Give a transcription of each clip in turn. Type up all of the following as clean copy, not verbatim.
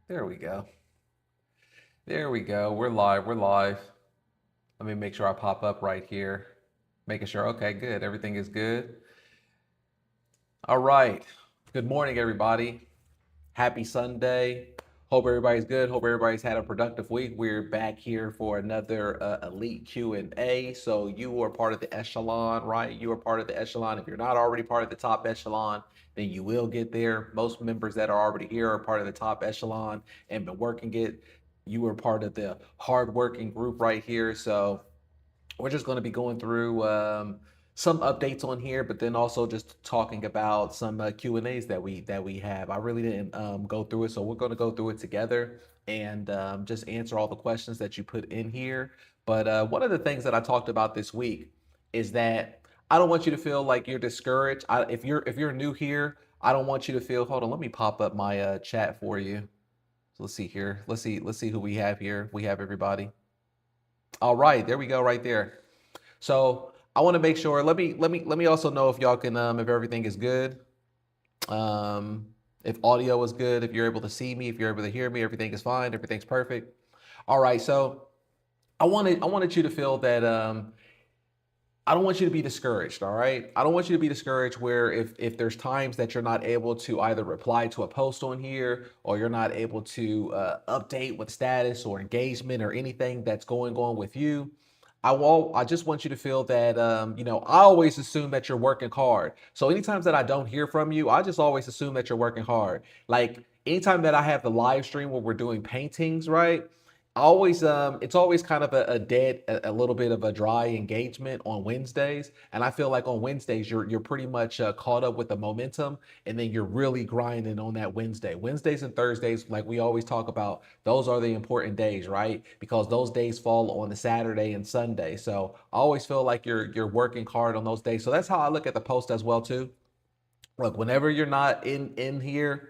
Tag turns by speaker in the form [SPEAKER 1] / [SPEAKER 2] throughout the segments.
[SPEAKER 1] There we go. There we go. We're live. We're live. Let me make sure I pop up right here. Making sure. Okay, good. Everything is good. All right. Good morning, everybody. Happy Sunday. Hope everybody's good. Hope everybody's had a productive week. We're back here for another Elite Q&A. So you are part of the echelon, right? You are part of the echelon. If you're not already part of the top echelon, then you will get there. Most members that are already here are part of the top echelon and been working it. You are part of the hardworking group right here. So we're just going to be going through some updates on here, but then also just talking about some Q and A's that we have. I really didn't go through it, so we're going to go through it together and just answer all the questions that you put in here. But one of the things that I talked about this week is that I don't want you to feel like you're discouraged. If you're new here, I don't want you to feel. Hold on, let me pop up my chat for you. So let's see here. Let's see who we have here. We have everybody. All right, there we go, right there. So I want to make sure. Let me also know if y'all can if everything is good. If audio is good, if you're able to see me, if you're able to hear me, everything is fine, everything's perfect. All right, so I wanted you to feel that I don't want you to be discouraged, all right? I don't want you to be discouraged where if there's times that you're not able to either reply to a post on here or you're not able to update with status or engagement or anything that's going on with you. I just want you to feel that I always assume that you're working hard. So anytime that I don't hear from you, I just always assume that you're working hard. Like anytime that I have the live stream where we're doing paintings, right? Always it's always kind of a dead a little bit of a dry engagement on Wednesdays, and I feel like on Wednesdays you're pretty much caught up with the momentum, and then you're really grinding on that Wednesdays and Thursdays, like we always talk about, those are the important days, right? Because those days fall on the Saturday and Sunday. So I always feel like you're working hard on those days. So that's how I look at the post as well too. Look, whenever you're not in here,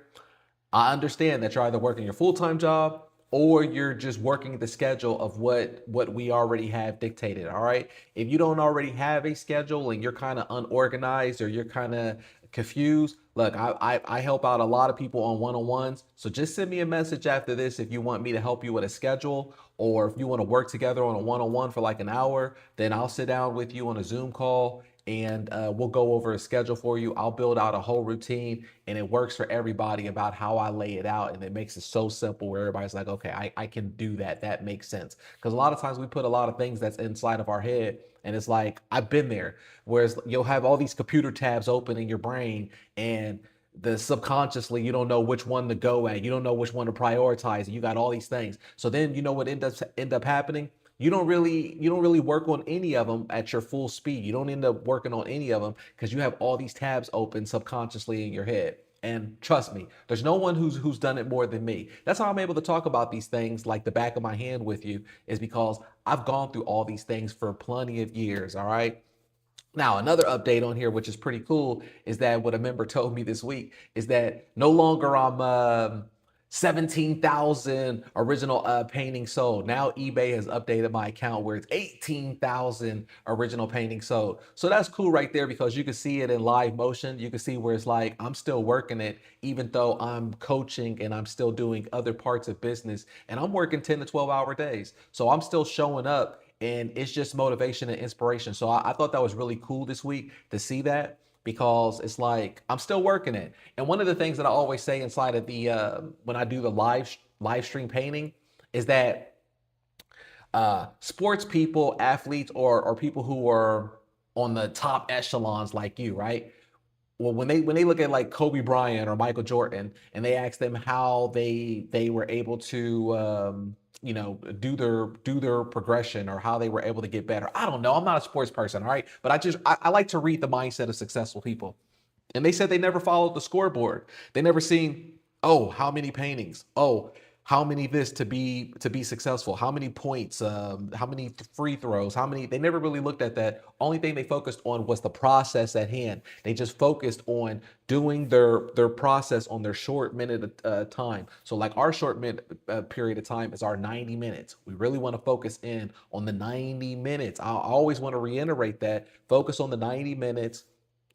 [SPEAKER 1] I understand that you're either working your full-time job or you're just working the schedule of what we already have dictated. All right. If you don't already have a schedule and you're kind of unorganized or you're kind of confused, look, I help out a lot of people on one-on-ones. So just send me a message after this if you want me to help you with a schedule, or if you want to work together on a one-on-one for like an hour, then I'll sit down with you on a Zoom call and we'll go over a schedule for you. I'll build out a whole routine and it works for everybody about how I lay it out. And it makes it so simple where everybody's like, okay, I can do that. That makes sense. Because a lot of times we put a lot of things that's inside of our head and it's like, I've been there. Whereas you'll have all these computer tabs open in your brain and the subconsciously you don't know which one to go at, you don't know which one to prioritize, and you got all these things. So then you know what end up happening, you don't really work on any of them at your full speed. You don't end up working on any of them because you have all these tabs open subconsciously in your head. And trust me, there's no one who's done it more than me. That's how I'm able to talk about these things like the back of my hand with you, is because I've gone through all these things for plenty of years. All right. Now, another update on here, which is pretty cool, is that what a member told me this week is that no longer I'm 17,000 original paintings sold. Now eBay has updated my account where it's 18,000 original paintings sold. So that's cool right there because you can see it in live motion. You can see where it's like I'm still working it, even though I'm coaching and I'm still doing other parts of business and I'm working 10 to 12-hour days. So I'm still showing up and it's just motivation and inspiration. So I thought that was really cool this week to see that because it's like I'm still working it. And one of the things that I always say inside of the when I do the live stream painting is that sports people, athletes, or people who are on the top echelons like you, right? Well, when they look at like Kobe Bryant or Michael Jordan, and they ask them how they were able to do their progression or how they were able to get better. I don't know. I'm not a sports person, all right, but I like to read the mindset of successful people. And they said they never followed the scoreboard. They never seen, oh, how many paintings? Oh, how many this to be successful? How many points? How many free throws? How many? They never really looked at that. Only thing they focused on was the process at hand. They just focused on doing their process on their short minute time. So like our short minute period of time is our 90 minutes. We really want to focus in on the 90 minutes. I always want to reiterate that. Focus on the 90 minutes.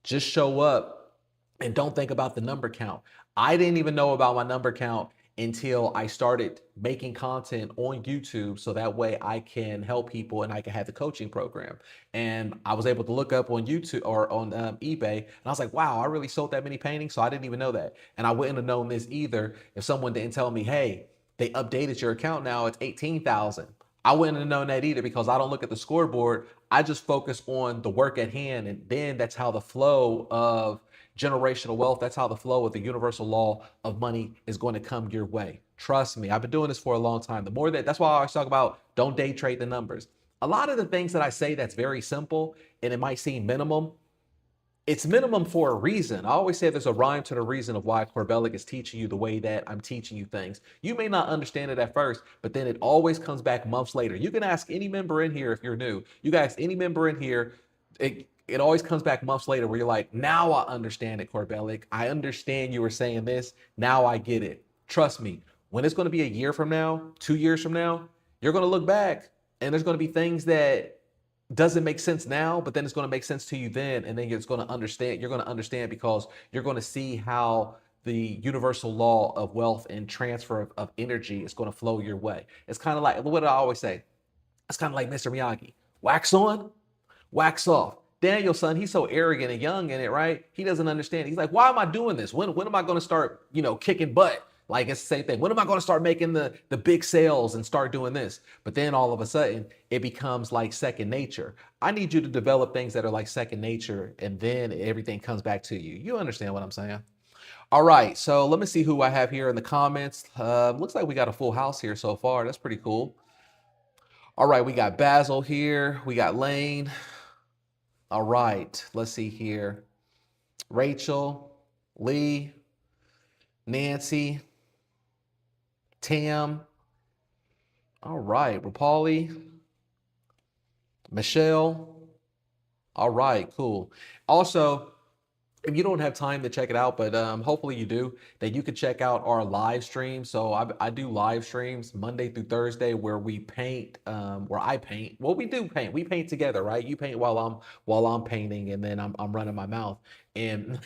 [SPEAKER 1] Just show up and don't think about the number count. I didn't even know about my number count until I started making content on YouTube so that way I can help people and I can have the coaching program. And I was able to look up on YouTube or on eBay, and I was like, wow, I really sold that many paintings. So I didn't even know that. And I wouldn't have known this either if someone didn't tell me, hey, they updated your account now, it's 18,000. I wouldn't have known that either because I don't look at the scoreboard. I just focus on the work at hand. And then that's how the flow of generational wealth, that's how the flow of the universal law of money is going to come your way. Trust me, I've been doing this for a long time. The more that's why I always talk about don't day trade the numbers. A lot of the things that I say that's very simple and it might seem minimum, it's minimum for a reason. I always say there's a rhyme to the reason of why Corbellic is teaching you the way that I'm teaching you things. You may not understand it at first, but then it always comes back months later. You can ask any member in here if you're new. You can ask any member in here. It always comes back months later where you're like, now I understand it, Corbellic. I understand you were saying this. Now I get it. Trust me, when it's going to be a year from now, 2 years from now, you're going to look back and there's going to be things that doesn't make sense now, but then it's going to make sense to you then, and then you're going to understand. You're going to understand because you're going to see how the universal law of wealth and transfer of energy is going to flow your way. It's kind of like what I always say. It's kind of like Mr. Miyagi. Wax on, wax off. Daniel, son, he's so arrogant and young in it, right? He doesn't understand. He's like, why am I doing this? When am I going to start, kicking butt? Like it's the same thing. When am I going to start making the big sales and start doing this? But then all of a sudden it becomes like second nature. I need you to develop things that are like second nature and then everything comes back to you. You understand what I'm saying? All right. So let me see who I have here in the comments. Looks like we got a full house here so far. That's pretty cool. All right. We got Basil here. We got Lane. All right. Let's see here. Rachel, Lee, Nancy, Tam. All right, Rapali, Michelle. All right, cool. Also, if you don't have time to check it out, but hopefully you do, that you could check out our live stream. So I do live streams Monday through Thursday where we paint, where I paint. Well, we do paint. We paint together, right? You paint while I'm painting, and then I'm running my mouth. And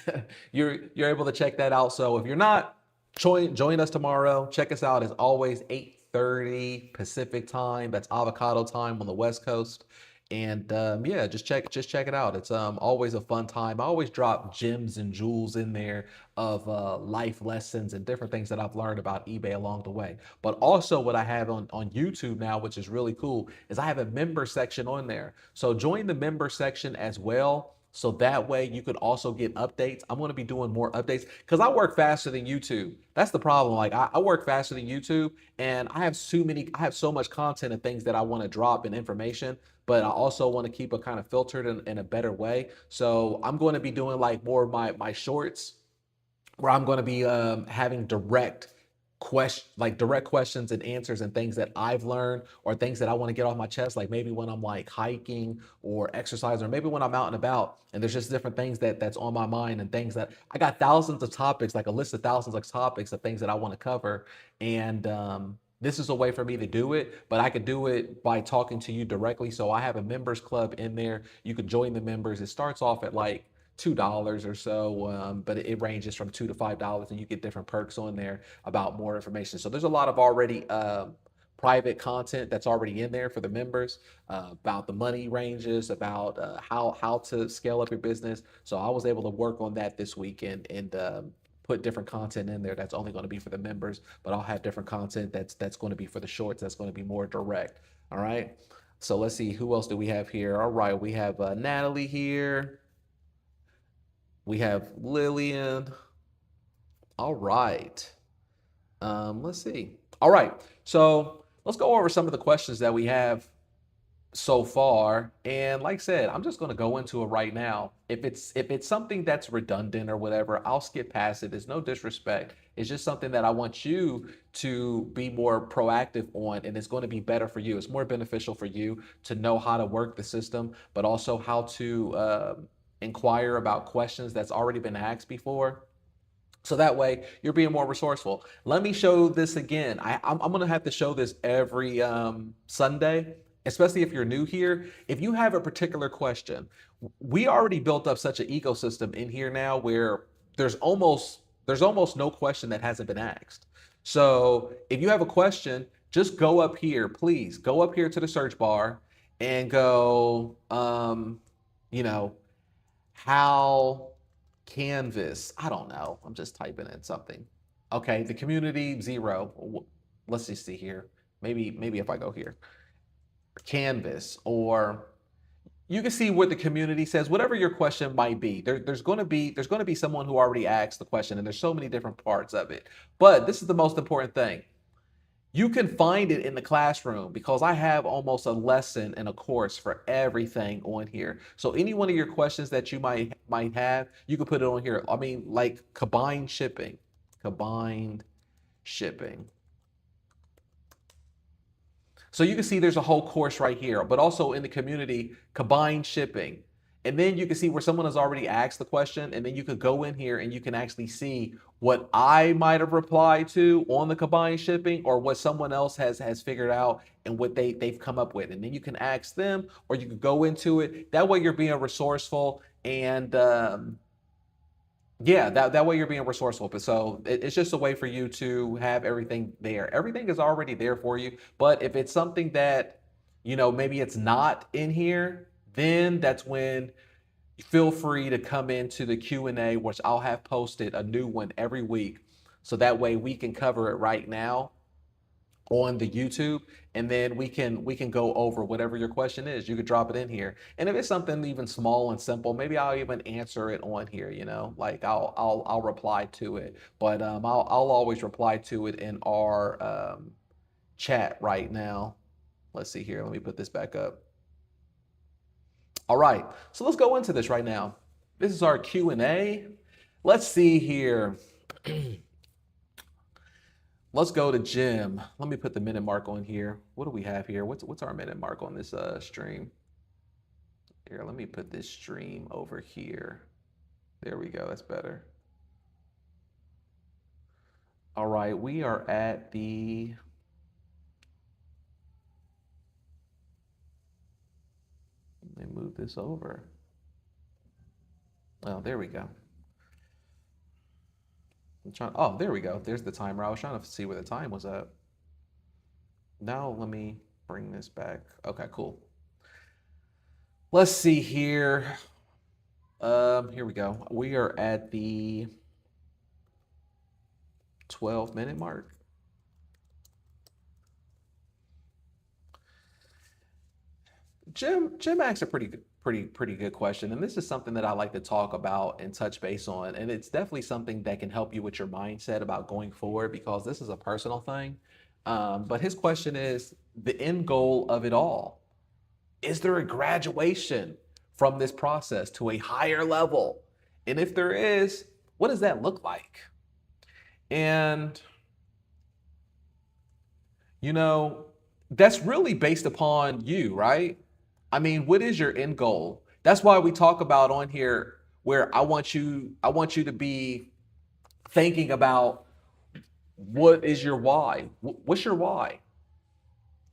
[SPEAKER 1] you're able to check that out. So if you're not, join us tomorrow. Check us out as always, 8:30 Pacific time. That's avocado time on the West Coast. And yeah, just check it out. It's always a fun time. I always drop gems and jewels in there of life lessons and different things that I've learned about eBay along the way. But also what I have on YouTube now, which is really cool, is I have a member section on there. So join the member section as well. So that way you could also get updates. I'm going to be doing more updates because I work faster than YouTube. That's the problem. Like I work faster than YouTube, and I have so much content and things that I want to drop and information, but I also want to keep it kind of filtered in a better way. So I'm going to be doing like more of my shorts where I'm going to be having direct questions and answers and things that I've learned or things that I want to get off my chest, like maybe when I'm like hiking or exercising, or maybe when I'm out and about and there's just different things that's on my mind and things that I got thousands of topics, like a list of thousands of topics of things that I want to cover. And this is a way for me to do it, but I could do it by talking to you directly. So I have a members club in there. You can join the members. It starts off at like $2 or so, but it ranges from $2 to $5, and you get different perks on there about more information. So there's a lot of already private content that's already in there for the members about the money ranges, about how to scale up your business. So I was able to work on that this weekend and put different content in there that's only going to be for the members, but I'll have different content that's going to be for the shorts, that's going to be more direct. All right. So let's see, who else do we have here? All right, we have Natalie here. We have Lillian. All right. Let's see. All right. So let's go over some of the questions that we have so far. And like I said, I'm just going to go into it right now. If it's something that's redundant or whatever, I'll skip past it. There's no disrespect. It's just something that I want you to be more proactive on, and it's going to be better for you. It's more beneficial for you to know how to work the system, but also how to inquire about questions that's already been asked before. So that way you're being more resourceful. Let me show this again. I'm going to have to show this every Sunday, especially if you're new here. If you have a particular question, we already built up such an ecosystem in here now where there's almost no question that hasn't been asked. So if you have a question, just go up here, please go up here to the search bar and go, you know, how canvas, I don't know. I'm just typing in something. Okay, the community 0. Let's just see here. Maybe if I go here, canvas, or you can see what the community says, whatever your question might be. There's going to be someone who already asked the question, and there's so many different parts of it. But this is the most important thing. You can find it in the classroom because I have almost a lesson and a course for everything on here. So any one of your questions that you might have, you can put it on here. I mean, like combined shipping, combined shipping. So you can see there's a whole course right here, but also in the community, combined shipping. And then you can see where someone has already asked the question, and then you could go in here and you can actually see what I might have replied to on the combined shipping, or what someone else has figured out and what they've come up with. And then you can ask them, or you could go into it. That way you're being resourceful, and yeah, that way you're being resourceful. But so it's just a way for you to have everything there. Everything is already there for you. But if it's something that, maybe it's not in here, then that's when feel free to come into the Q&A, which I'll have posted a new one every week. So that way we can cover it right now on the YouTube, and then we can go over whatever your question is. You could drop it in here, and if it's something even small and simple, maybe I'll even answer it on here. Like I'll reply to it, but I'll always reply to it in our chat right now. Let's see here. Let me put this back up. All right, so let's go into this right now. This is our Q&A. Let's see here. Let's go to Jim. Let me put the minute mark on here. What do we have here? What's our minute mark on this stream? Here, let me put this stream over here. There we go. That's better. All right, we are at the let me move this over. Oh, there we go. Oh, there we go. There's the timer. I was trying to see where the time was at. Now let me bring this back. Okay, cool. Let's see here. Here we go. We are at the 12-minute mark. Jim asked a pretty good question, and this is something that I like to talk about and touch base on, and it's definitely something that can help you with your mindset about going forward, because this is a personal thing. But his question is the end goal of it all. Is there a graduation from this process to a higher level? And if there is, what does that look like? And that's really based upon you, right? I mean, what is your end goal? That's why we talk about on here where I want you to be thinking about what is your why? What's your why?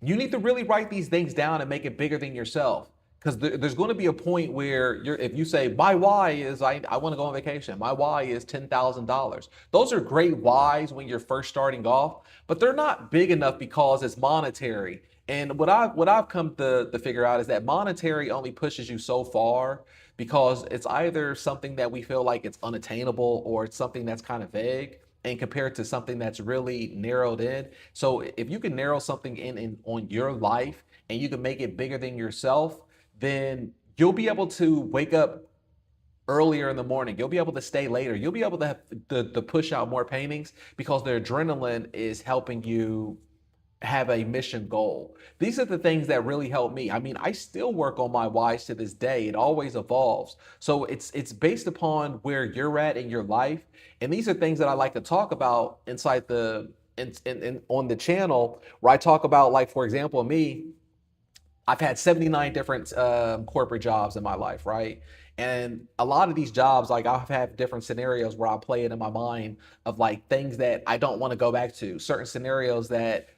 [SPEAKER 1] You need to really write these things down and make it bigger than yourself. Because there's going to be a point where if you say, my why is I want to go on vacation. My why is $10,000. Those are great whys when you're first starting off, but they're not big enough because it's monetary. And what I've come to figure out is that monetary only pushes you so far, because it's either something that we feel like it's unattainable, or it's something that's kind of vague and compared to something that's really narrowed in. So if you can narrow something in on your life and you can make it bigger than yourself, then you'll be able to wake up earlier in the morning. You'll be able to stay later. You'll be able to have to push out more paintings because the adrenaline is helping you have a mission goal. These are the things that really help me. I mean, I still work on my whys to this day. It always evolves. So it's based upon where you're at in your life. And these are things that I like to talk about inside on the channel, where I talk about, like, for example, me, I've had 79 different corporate jobs in my life, right? And a lot of these jobs, like, I've had different scenarios where I play it in my mind of like things that I don't want to go back to, certain scenarios that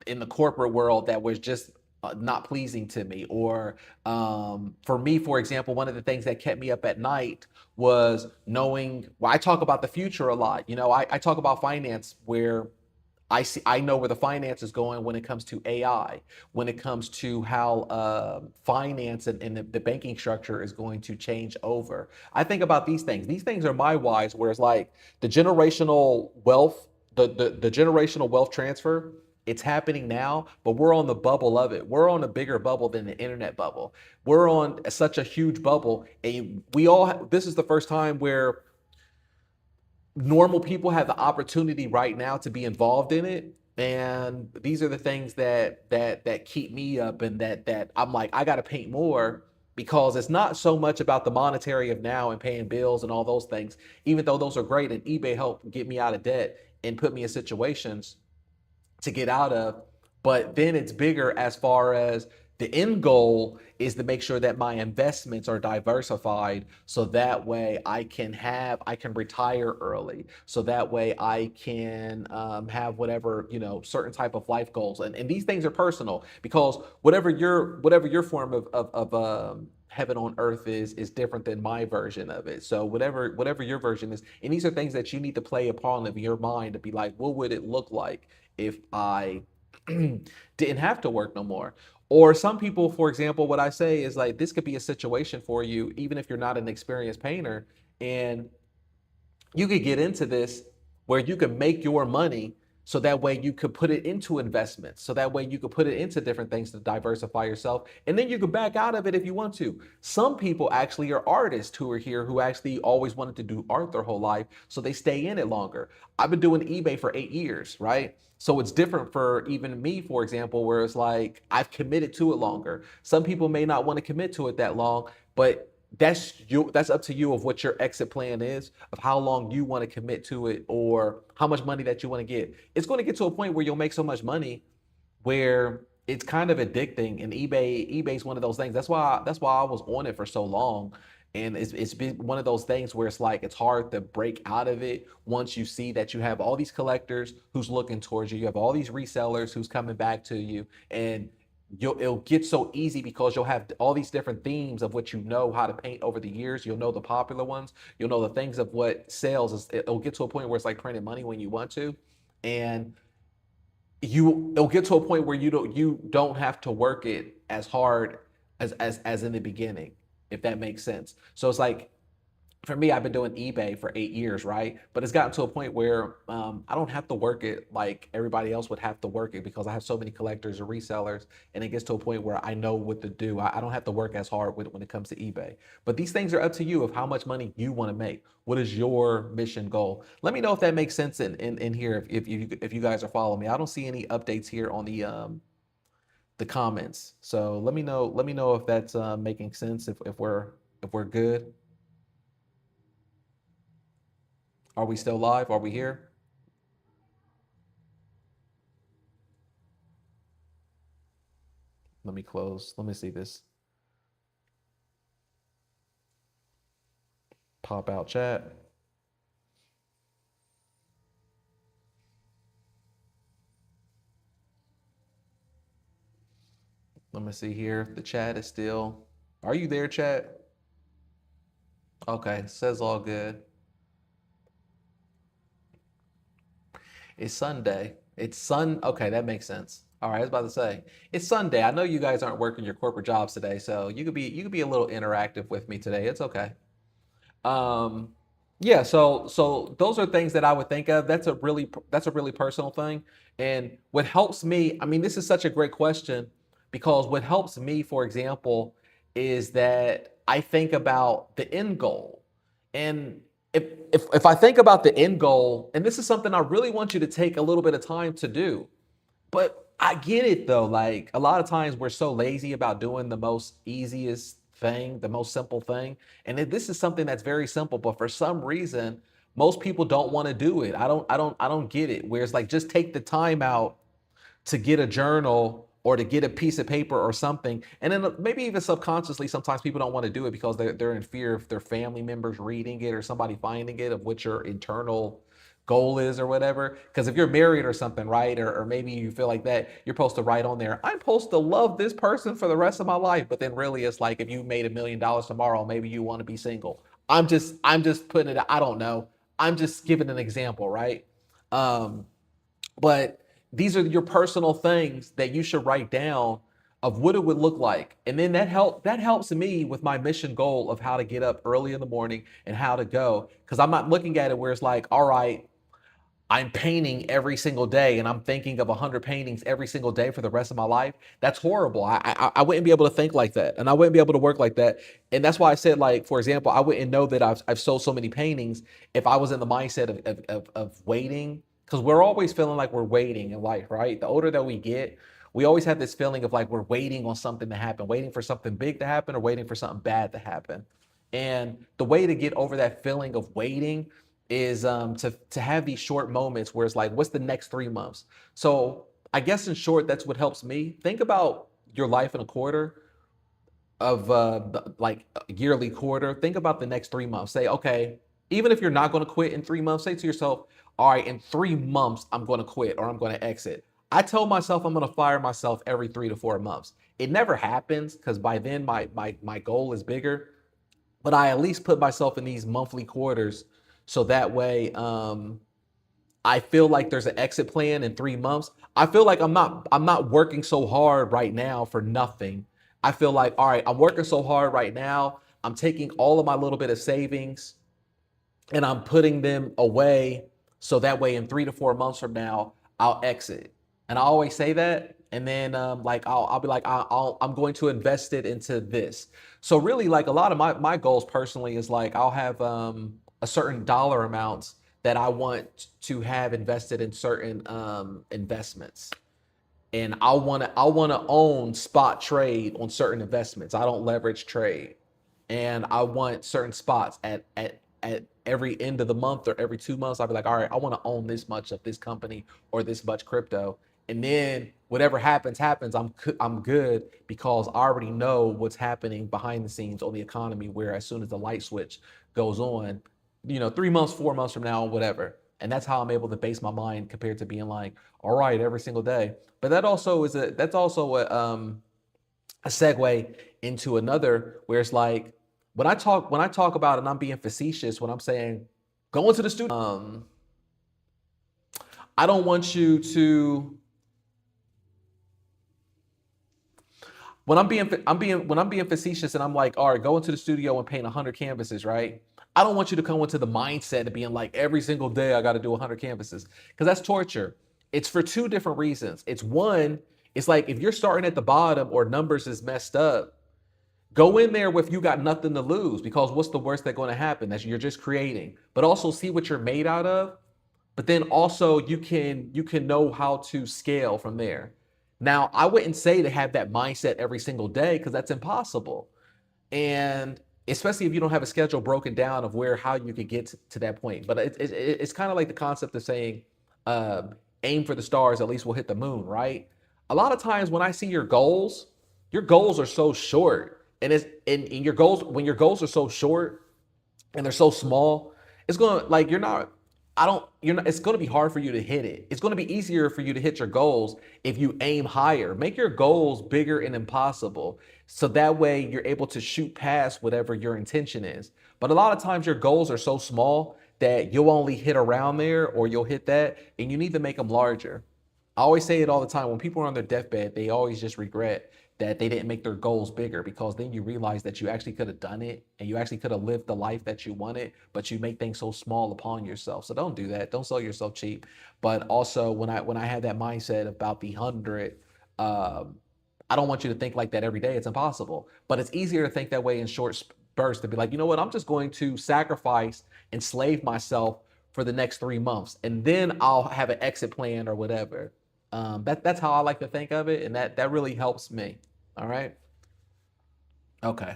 [SPEAKER 1] in the corporate world that was just not pleasing to me. Or for me, for example, one of the things that kept me up at night was knowing, well, I talk about the future a lot. I talk about finance, where I know where the finance is going when it comes to AI, when it comes to how finance and the banking structure is going to change over. I think about these things. These things are my whys, whereas like the generational wealth, the generational wealth transfer, it's happening now, but we're on the bubble of it. We're on a bigger bubble than the internet bubble. We're on such a huge bubble, and this is the first time where normal people have the opportunity right now to be involved in it. And these are the things that keep me up, and that I'm like, I got to paint more, because it's not so much about the monetary of now and paying bills and all those things, even though those are great, and eBay helped get me out of debt and put me in situations to get out of. But then it's bigger, as far as the end goal is to make sure that my investments are diversified, so that way I can retire early, so that way I can have whatever, certain type of life goals. And these things are personal, because whatever your form of heaven on earth is different than my version of it. So whatever your version is, and these are things that you need to play upon of your mind, to be like, what would it look like if I didn't have to work no more? Or some people, for example, what I say is like, this could be a situation for you, even if you're not an experienced painter, and you could get into this where you can make your money, so that way you could put it into investments, so that way you could put it into different things to diversify yourself, and then you could back out of it if you want to. Some people actually are artists who are here, who actually always wanted to do art their whole life, so they stay in it longer. I've been doing eBay for 8 years, right? So it's different for even me, for example, where it's like I've committed to it longer. Some people may not want to commit to it that long, but that's up to you of what your exit plan is, of how long you want to commit to it, or how much money that you want to get. It's going to get to a point where you'll make so much money where it's kind of addicting. And eBay's one of those things. That's why I was on it for so long. And it's been one of those things where it's like, it's hard to break out of it once you see that you have all these collectors who's looking towards you. You have all these resellers who's coming back to you, and it'll get so easy, because you'll have all these different themes of what you know how to paint over the years. You'll know the popular ones. You'll know the things of what sells. It'll get to a point where it's like printing money when you want to, and it'll get to a point where you don't have to work it as hard as in the beginning, if that makes sense. So it's like, for me, I've been doing eBay for 8 years, right? But it's gotten to a point where I don't have to work it like everybody else would have to work it, because I have so many collectors and resellers, and it gets to a point where I know what to do. I don't have to work as hard when it comes to eBay. But these things are up to you of how much money you want to make. What is your mission goal? Let me know if that makes sense in here, if you guys are following me. I don't see any updates here on the comments. So let me know if that's making sense, if we're good. Are we still live? Are we here? Let me close. Let me see this. Pop out chat. Let me see here. The chat is still. Are you there, chat? Okay, says all good. It's Sunday. Okay, that makes sense. All right, I was about to say it's Sunday. I know you guys aren't working your corporate jobs today, so you could be a little interactive with me today. It's okay. Um, yeah, so those are things that I would think of. That's a really personal thing. And what helps me, I mean, this is such a great question, because what helps me, for example, is that I think about the end goal. And if I think about the end goal, and this is something I really want you to take a little bit of time to do, but I get it though. Like, a lot of times we're so lazy about doing the most easiest thing, the most simple thing. And this is something that's very simple, but for some reason, most people don't want to do it. I don't get it. Where it's like, just take the time out to get a journal, or to get a piece of paper or something. And then maybe even subconsciously, sometimes people don't want to do it because they're in fear of their family members reading it, or somebody finding it, of what your internal goal is or whatever. Because if you're married or something, right, or maybe you feel like that, you're supposed to write on there, I'm supposed to love this person for the rest of my life. But then really it's like if you made $1 million tomorrow, maybe you want to be single. I'm just putting it, I don't know. I'm just giving an example, right? Um, but these are your personal things that you should write down of what it would look like. And then that helps me with my mission goal of how to get up early in the morning and how to go. Because I'm not looking at it where it's like, all right, I'm painting every single day and I'm thinking of 100 paintings every single day for the rest of my life. That's horrible. I wouldn't be able to think like that, and I wouldn't be able to work like that. And that's why I said, like, for example, I wouldn't know that I've sold so many paintings if I was in the mindset of waiting, because we're always feeling like we're waiting in life, right? The older that we get, we always have this feeling of like we're waiting on something to happen, waiting for something big to happen or waiting for something bad to happen. And the way to get over that feeling of waiting is to have these short moments where it's like, what's the next 3 months? So I guess in short, that's what helps me. Think about your life in a quarter of like a yearly quarter. Think about the next 3 months. Say, okay, even if you're not going to quit in 3 months, say to yourself, all right, in 3 months, I'm going to quit or I'm going to exit. I tell myself I'm going to fire myself every 3 to 4 months. It never happens because by then my goal is bigger, but I at least put myself in these monthly quarters so that way I feel like there's an exit plan in 3 months. I feel like I'm not working so hard right now for nothing. I feel like, all right, I'm working so hard right now. I'm taking all of my little bit of savings and I'm putting them away so that way in 3 to 4 months from now I'll exit. And I always say that, and then like I'll be like I'm going to invest it into this. So really, like a lot of my goals personally is like I'll have a certain dollar amounts that I want to have invested in certain investments, and I want to own spot trade on certain investments. I don't leverage trade, and I want certain spots at every end of the month or every 2 months. I'll be like, all right, I want to own this much of this company or this much crypto, and then whatever happens happens. I'm good because I already know what's happening behind the scenes on the economy. Where as soon as the light switch goes on, 3 months, 4 months from now, whatever. And that's how I'm able to base my mind compared to being like, all right, every single day. But that's also a segue into another where it's like when I talk about it and I'm being facetious when I'm saying go into the studio. I don't want you to when I'm being facetious and I'm like, all right, go into the studio and paint 100 canvases, right? I don't want you to come into the mindset of being like every single day I got to do 100 canvases because that's torture. It's for two different reasons. It's one, it's like if you're starting at the bottom or numbers is messed up, go in there with you got nothing to lose because what's the worst that's going to happen? That you're just creating. But also see what you're made out of, but then also you can know how to scale from there. Now, I wouldn't say to have that mindset every single day because that's impossible. And especially if you don't have a schedule broken down of where how you could get to that point. But it's kind of like the concept of saying uh, aim for the stars, at least we'll hit the moon, right? A lot of times when I see your goals are so short. And it's and your goals when your goals are so short and they're so small, it's gonna like you're not. I don't. You're not. It's gonna be hard for you to hit it. It's gonna be easier for you to hit your goals if you aim higher. Make your goals bigger and impossible, so that way you're able to shoot past whatever your intention is. But a lot of times your goals are so small that you'll only hit around there, or you'll hit that, and you need to make them larger. I always say it all the time. When people are on their deathbed, they always just regret that they didn't make their goals bigger because then you realize that you actually could have done it and you actually could have lived the life that you wanted, but you make things so small upon yourself. So don't do that. Don't sell yourself cheap. But also when I have that mindset about the 100, um, I don't want you to think like that every day. It's impossible. But it's easier to think that way in short bursts to be like, you know what? I'm just going to sacrifice, enslave myself for the next 3 months, and then I'll have an exit plan or whatever. That's how I like to think of it, and that really helps me. All right. Okay.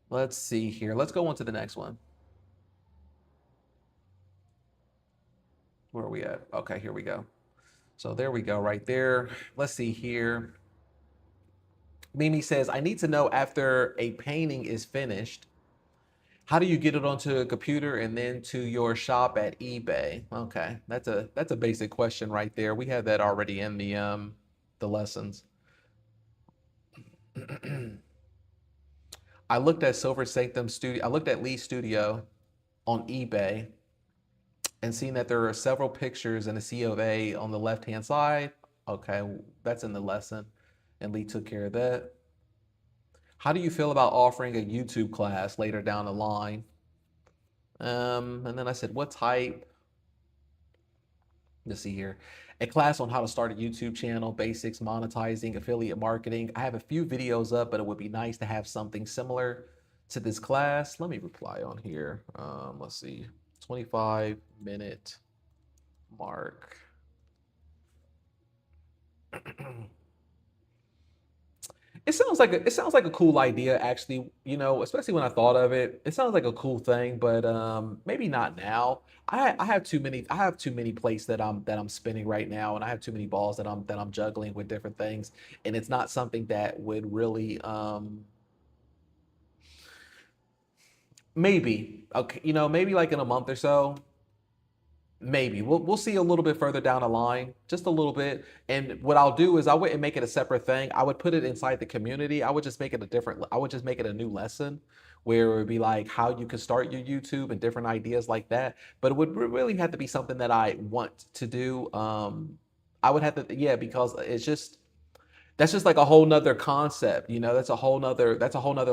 [SPEAKER 1] Let's see here. Let's go on to the next one. Where are we at? Okay, here we go. So there we go, right there. Let's see here. Mimi says, I need to know after a painting is finished, How do you get it onto a computer and then to your shop at eBay? Okay, that's a basic question right there. We have that already in the lessons. I looked at Silver Sanctum Studio. I looked at Lee Studio on eBay and seen that there are several pictures and a C of A on the left hand side. Okay, that's in the lesson, and Lee took care of that. How do you feel about offering a YouTube class later down the line? And then I said, what type? Let's see here. A class on how to start a YouTube channel, basics, monetizing, affiliate marketing. I have a few videos up, but it would be nice to have something similar to this class. Let me reply on here. Let's see, 25-minute mark. It sounds like a cool idea, actually. You know, especially when I thought of it. It sounds like a cool thing, but maybe not now. I have too many plates that I'm spinning right now, and I have too many balls that I'm juggling with different things, and it's not something that would really maybe okay, you know, maybe like in a month or so. Maybe we'll see a little bit further down the line, just a little bit. And what I'll do is I wouldn't make it a separate thing. I would put it inside the community. I would just make it a different. I would just make it a new lesson where it would be like how you can start your YouTube and different ideas like that. But it would really have to be something that I want to do. I would have to, yeah, because it's just that's just like a whole nother concept, you know. That's a whole nother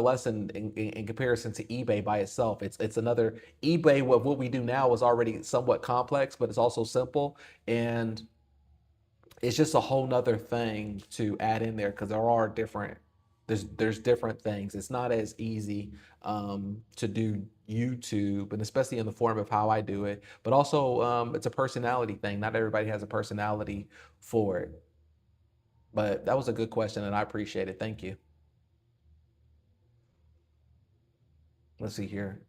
[SPEAKER 1] lesson in comparison to eBay by itself. It's another eBay. What we do now is already somewhat complex, but it's also simple, and it's just a whole nother thing to add in there because there are different there's different things. It's not as easy to do YouTube, and especially in the form of how I do it. But also, it's a personality thing. Not everybody has a personality for it. But that was a good question, and I appreciate it. Thank you. Let's see here.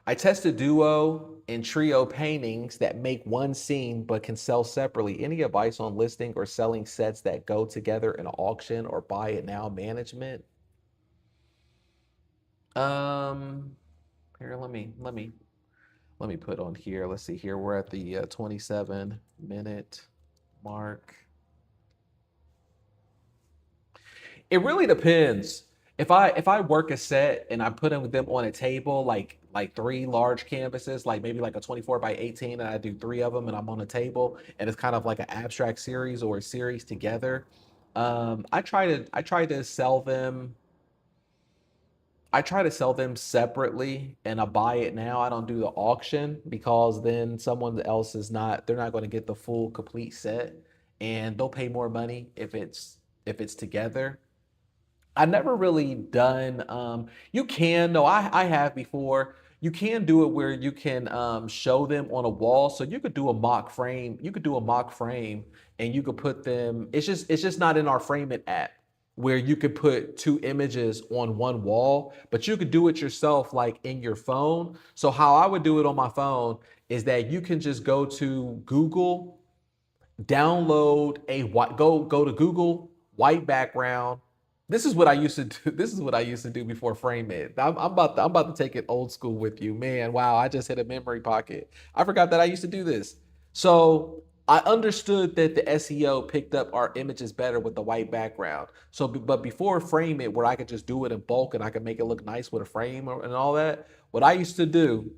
[SPEAKER 1] I tested duo and trio paintings that make one scene but can sell separately. Any advice on listing or selling sets that go together in an auction or buy it now management? Um, Here, let me put on here. Let's see here. We're at the 27-minute mark. It really depends. If I work a set and I put them on a table, like three large canvases, like maybe like a 24 by 18, and I do three of them and I'm on a table, and it's kind of like an abstract series or a series together. I try to sell them. I try to sell them separately, and I buy it now. I don't do the auction because then someone else is not. They're not going to get the full complete set, and they'll pay more money if it's together. I've never really done you can no I have before. You can do it where you can show them on a wall. So you could do a mock frame. You could do a mock frame and you could put them, it's just not in our Frame It app where you could put two images on one wall, but you could do it yourself like in your phone. So how I would do it on my phone is that you can just go to Google, download a white go to Google, white background. This is what I used to do. This is what I used to do before Frame It. I'm about to take it old school with you, man. Wow, I just hit a memory pocket. I forgot that I used to do this. So I understood that the SEO picked up our images better with the white background. So, but before Frame It, where I could just do it in bulk and I could make it look nice with a frame and all that, what I used to do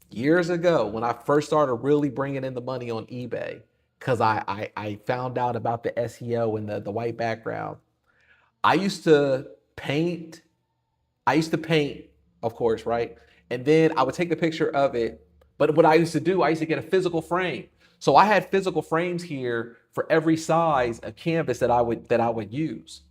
[SPEAKER 1] years ago when I first started really bringing in the money on eBay, because I found out about the SEO and the white background. I used to paint. I used to paint, of course, right? And then I would take a picture of it. But what I used to do, I used to get a physical frame. So I had physical frames here for every size of canvas that I would use.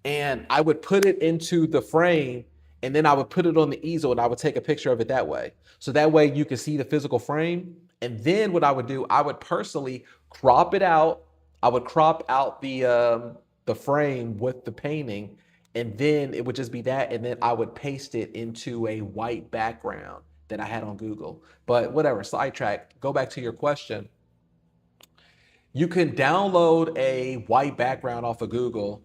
[SPEAKER 1] And I would put it into the frame and then I would put it on the easel and I would take a picture of it that way. So that way you can see the physical frame. And then what I would do, I would personally crop it out. I would crop out the frame with the painting, and then it would just be that, and then I would paste it into a white background that I had on Google. But whatever, sidetrack. Go back to your question. You can download a white background off of Google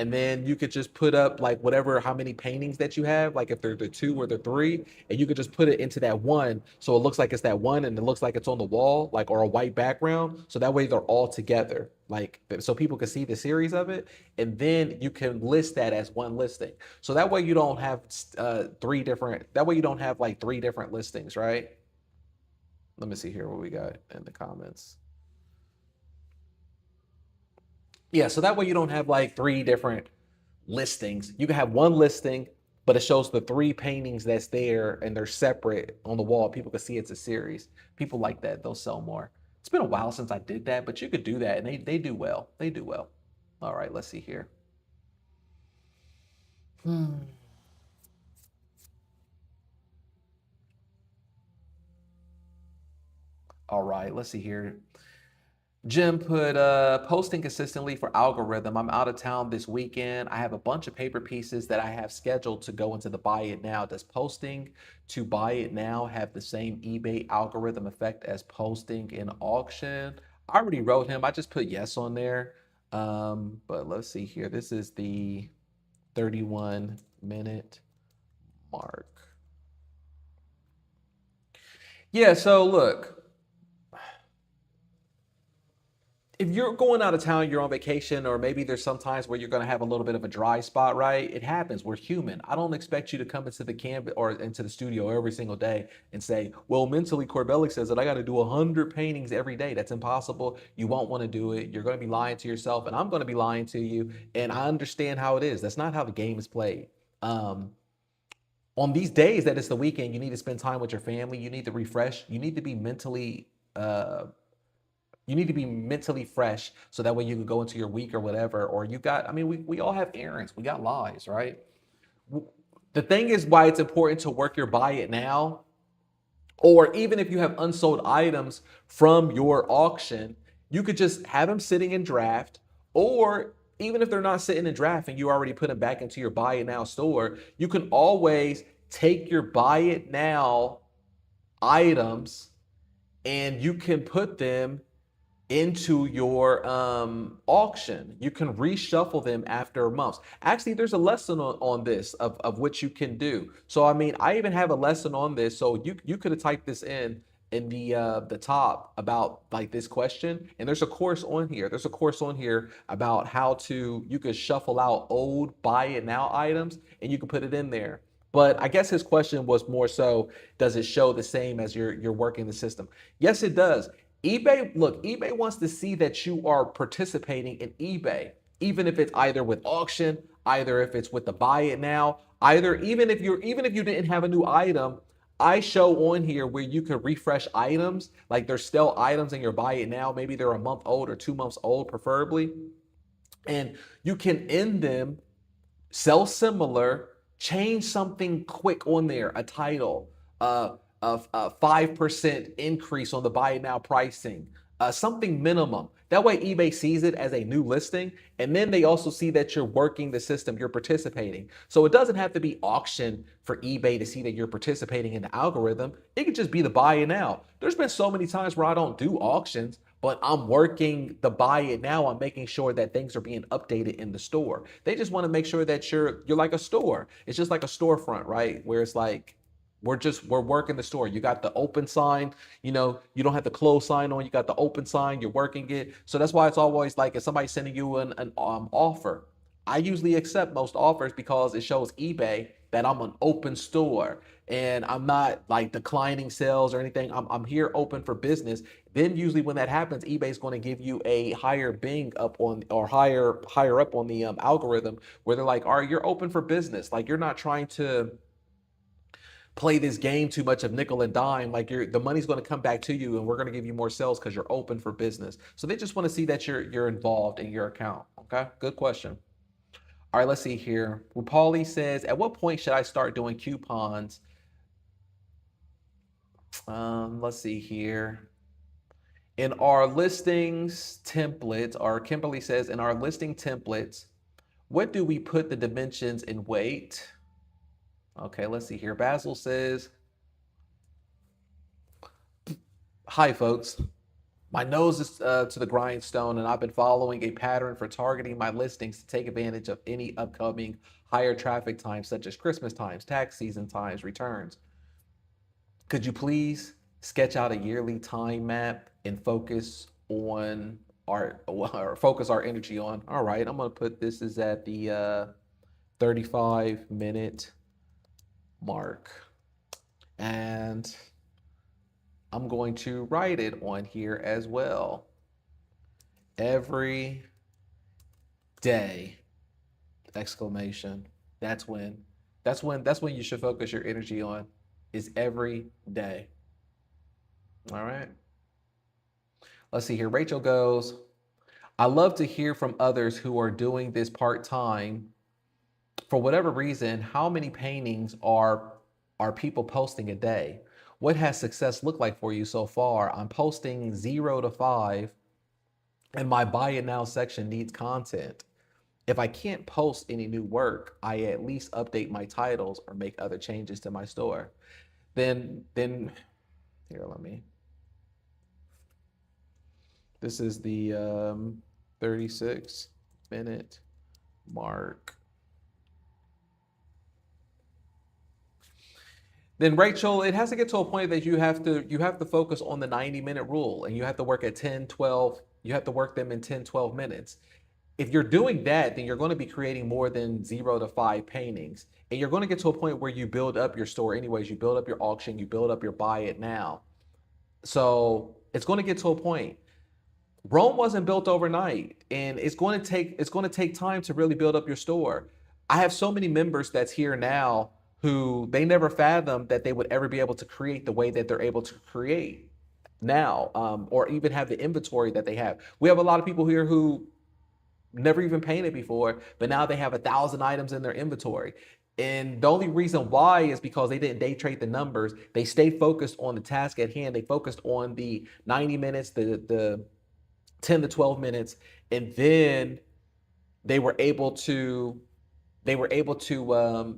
[SPEAKER 1] and then you could just put up like whatever, how many paintings that you have, like if they're the two or the three, and you could just put it into that one, so it looks like it's that one, and it looks like it's on the wall, like, or a white background, so that way they're all together, like, so people can see the series of it, and then you can list that as one listing. So that way you don't have three different. That way you don't have like three different listings, right? Let me see here what we got in the comments. Yeah, so that way you don't have like three different listings. You can have one listing, but it shows the three paintings that's there and they're separate on the wall. People can see it's a series. People like that. They'll sell more. It's been a while since I did that, but you could do that and they do well. They do well. All right, let's see here. All right, let's see here. Jim put posting consistently for algorithm. I'm out of town this weekend. I have a bunch of paper pieces that I have scheduled to go into the buy it now. Does posting to buy it now have the same eBay algorithm effect as posting in auction? I already wrote him. I just put yes on there. But let's see here. This is the 31-minute mark. Yeah, so look, if you're going out of town, you're on vacation, or maybe there's some times where you're going to have a little bit of a dry spot, right? It happens. We're human. I don't expect you to come into the camp or into the studio every single day and say, well, mentally, Corbellic says that I got to do 100 paintings every day. That's impossible. You won't want to do it. You're going to be lying to yourself, and I'm going to be lying to you. And I understand how it is. That's not how the game is played. On these days that it's the weekend, you need to spend time with your family. You need to refresh. You need to be mentally fresh so that way you can go into your week or whatever. Or you got, I mean, we all have errands, we got lives, right? The thing is why it's important to work your buy it now, or even if you have unsold items from your auction, you could just have them sitting in draft, or even if they're not sitting in draft and you already put them back into your buy it now store, you can always take your buy it now items and you can put them into your auction. You can reshuffle them after months. Actually, there's a lesson on this of what you can do. So I mean, I even have a lesson on this. So you could have typed this in the top about like this question, and there's a course on here. There's a course on here about how to you could shuffle out old buy it now items and you can put it in there. But I guess his question was more so, does it show the same as you're working the system? Yes, it does. eBay, look, eBay wants to see that you are participating in eBay, even if it's either with auction, either if it's with the buy it now, either even if you didn't have a new item, I show on here where you can refresh items, like there's still items in your buy it now, maybe they're a month old or 2 months old, preferably, and you can end them, sell similar, change something quick on there, a title, of a 5% increase on the buy it now pricing, something minimum. That way eBay sees it as a new listing, and then they also see that you're working the system, you're participating. So it doesn't have to be auction for eBay to see that you're participating in the algorithm. It could just be the buy it now. There's been so many times where I don't do auctions, but I'm working the buy it now. I'm making sure that things are being updated in the store. They just want to make sure that you're like a store. It's just like a storefront, right? Where it's like we're working the store. You got the open sign, you don't have the close sign on. You got the open sign. You're working it. So that's why it's always like if somebody's sending you an offer, I usually accept most offers because it shows eBay that I'm an open store and I'm not like declining sales or anything. I'm here open for business. Then usually when that happens, eBay's going to give you a higher bing up on or higher up on the algorithm where they're like, all right, you're open for business. Like you're not trying to play this game too much of nickel and dime. Like the money's going to come back to you and we're going to give you more sales because you're open for business. So they just want to see that you're involved in your account. Okay, good question. All right, let's see here. Paulie says, at what point should I start doing coupons? Let's see here. In our listings templates, or Kimberly says, in our listing templates, what do we put the dimensions in weight? Okay, let's see here. Basil says, hi, folks. My nose is to the grindstone, and I've been following a pattern for targeting my listings to take advantage of any upcoming higher traffic times, such as Christmas times, tax season times, returns. Could you please sketch out a yearly time map and focus our energy on? All right, I'm gonna put this is at the 35-minute mark, and I'm going to write it on here as well. Every day, exclamation. That's when you should focus your energy on, is every day. All right. Let's see here. Rachel goes, I love to hear from others who are doing this part-time. For whatever reason, how many paintings are people posting a day? What has success looked like for you so far? I'm posting 0 to 5, and my buy it now section needs content. If I can't post any new work, I at least update my titles or make other changes to my store. Then here, this is the 36-minute mark. Then Rachel, it has to get to a point that you have to focus on the 90-minute rule, and you have to work at 10, 12, you have to work them in 10, 12 minutes. If you're doing that, then you're going to be creating more than 0 to 5 paintings. And you're going to get to a point where you build up your store anyways. You build up your auction, you build up your buy it now. So it's going to get to a point. Rome wasn't built overnight, and it's going to take time to really build up your store. I have so many members that's here now who they never fathomed that they would ever be able to create the way that they're able to create now, or even have the inventory that they have. We have a lot of people here who never even painted before, but now they have 1,000 items in their inventory. And the only reason why is because they didn't day trade the numbers. They stayed focused on the task at hand. They focused on the 90 minutes, the 10 to 12 minutes, and then they were able to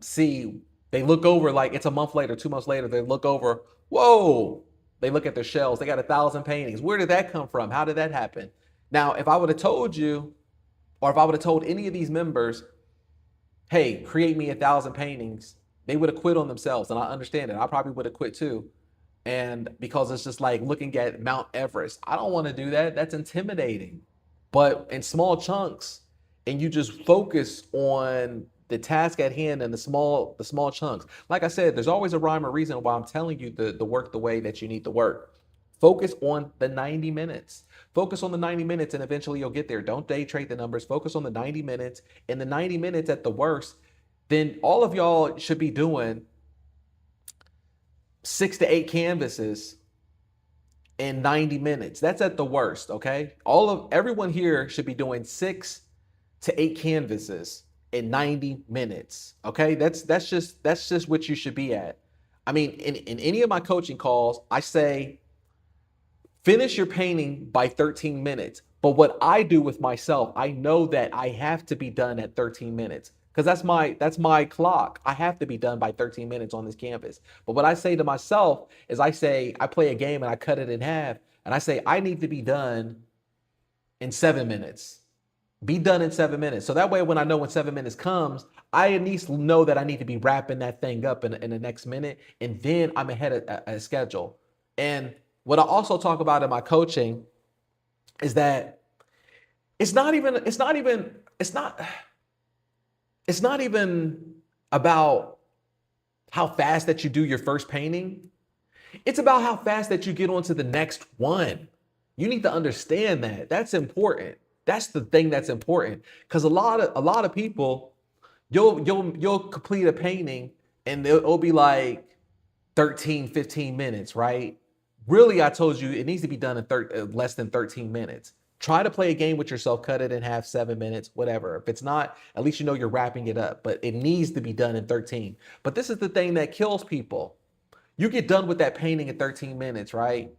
[SPEAKER 1] see. They look over, like it's a month later, 2 months later, they look over, whoa, they look at their shelves, they got 1,000 paintings. Where did that come from? How did that happen? Now, if I would have told you, or if I would have told any of these members, hey, create me 1,000 paintings, they would have quit on themselves. And I understand it. I probably would have quit too. And because it's just like looking at Mount Everest. I don't want to do that. That's intimidating. But in small chunks, and you just focus on the task at hand and the small chunks. Like I said, there's always a rhyme or reason why I'm telling you the work the way that you need to work. Focus on the 90 minutes. Focus on the 90 minutes and eventually you'll get there. Don't day trade the numbers. Focus on the 90 minutes. And the 90 minutes at the worst, then all of y'all should be doing 6 to 8 canvases in 90 minutes. That's at the worst, okay? Everyone here should be doing 6 to 8 canvases in 90 minutes, okay? That's just what you should be at. I mean, in any of my coaching calls, I say, finish your painting by 13 minutes. But what I do with myself, I know that I have to be done at 13 minutes because that's my clock. I have to be done by 13 minutes on this canvas. But what I say to myself is I play a game and I cut it in half and I say, I need to be done in 7 minutes. Be done in 7 minutes. So that way, when I know when 7 minutes comes, I at least know that I need to be wrapping that thing up in the next minute. And then I'm ahead of schedule. And what I also talk about in my coaching is that it's not even about how fast that you do your first painting. It's about how fast that you get on to the next one. You need to understand that. That's important. That's the thing that's important. Because a lot of people, you'll complete a painting and it'll be like 13, 15 minutes, right? Really, I told you it needs to be done in less than 13 minutes. Try to play a game with yourself, cut it in half, 7 minutes, whatever. If it's not, at least you know you're wrapping it up, but it needs to be done in 13. But this is the thing that kills people. You get done with that painting in 13 minutes, right?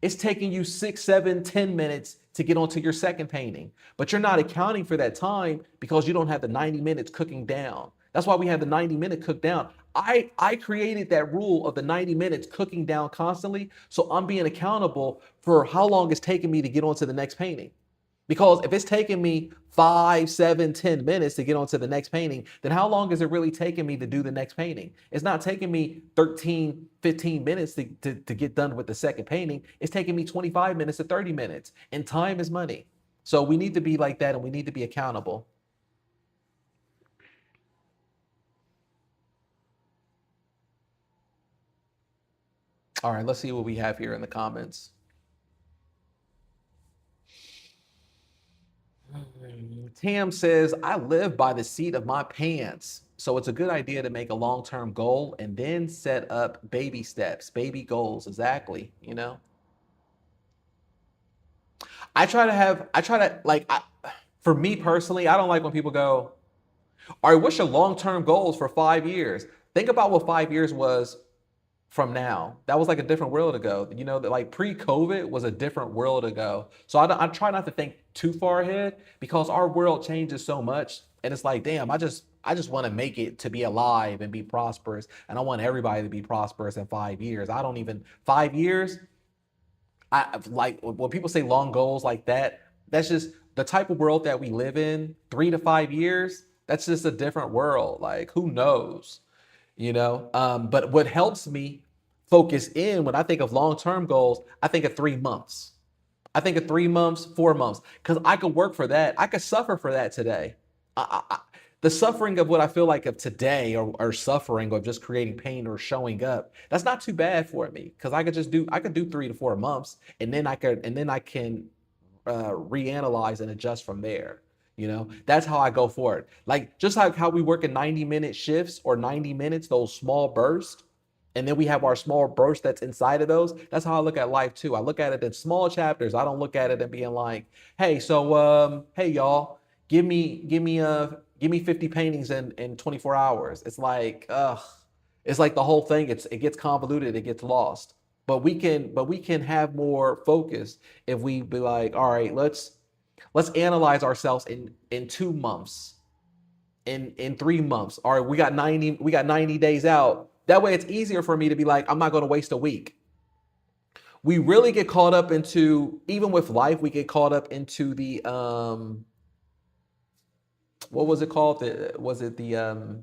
[SPEAKER 1] It's taking you 6, 7, 10 minutes to get onto your second painting, but you're not accounting for that time because you don't have the 90 minutes cooking down. That's why we have the 90-minute cook down. I created that rule of the 90 minutes cooking down constantly. So I'm being accountable for how long it's taking me to get onto the next painting. Because if it's taking me 5, 7, 10 minutes to get onto the next painting, then how long is it really taking me to do the next painting? It's not taking me 13, 15 minutes to get done with the second painting. It's taking me 25 minutes to 30 minutes. And time is money. So we need to be like that, and we need to be accountable. All right, let's see what we have here in the comments. Tam says, I live by the seat of my pants. So it's a good idea to make a long-term goal and then set up baby steps, baby goals. Exactly. I try to like, for me personally, I don't like when people go, all right, what's your long-term goals for 5 years? Think about what 5 years was from now. That was like a different world ago. That like pre-COVID was a different world ago. So I try not to think too far ahead because our world changes so much. And it's like, damn, I just want to make it to be alive and be prosperous. And I want everybody to be prosperous in 5 years. I don't even 5 years. I like when people say long goals like that, that's just the type of world that we live in. 3 to 5 years, that's just a different world. Like, who knows? But what helps me focus in when I think of long-term goals, I think of 3 months. I think of 3 months, 4 months, because I could work for that. I could suffer for that today. The suffering of what I feel like of today, or suffering of just creating pain or showing up, that's not too bad for me because I could do 3 to 4 months, and then I can reanalyze and adjust from there. That's how I go forward. Like just like how we work in 90-minute shifts or 90 minutes, those small bursts, and then we have our small burst that's inside of those. That's how I look at life too. I look at it in small chapters. I don't look at it and being like, hey, so hey y'all, give me 50 paintings in 24 hours. It's like, it's like the whole thing, it gets convoluted, it gets lost. But we can have more focus if we be like, all right, let's analyze ourselves in 2 months, in 3 months. All right, we got 90 days out. That way it's easier for me to be like, I'm not going to waste a week. We really get caught up into, even with life, we get caught up into the what was it called? Was it the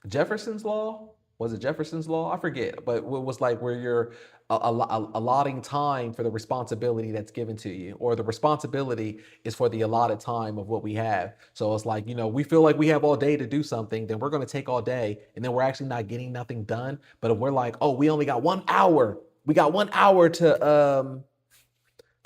[SPEAKER 1] Jefferson's law? Was it Jefferson's law? I forget, but it was like where you're allotting time for the responsibility that's given to you, or the responsibility is for the allotted time of what we have. So it's like, we feel like we have all day to do something, then we're going to take all day, and then we're actually not getting nothing done. But if we're like, oh, we only got 1 hour, we got 1 hour to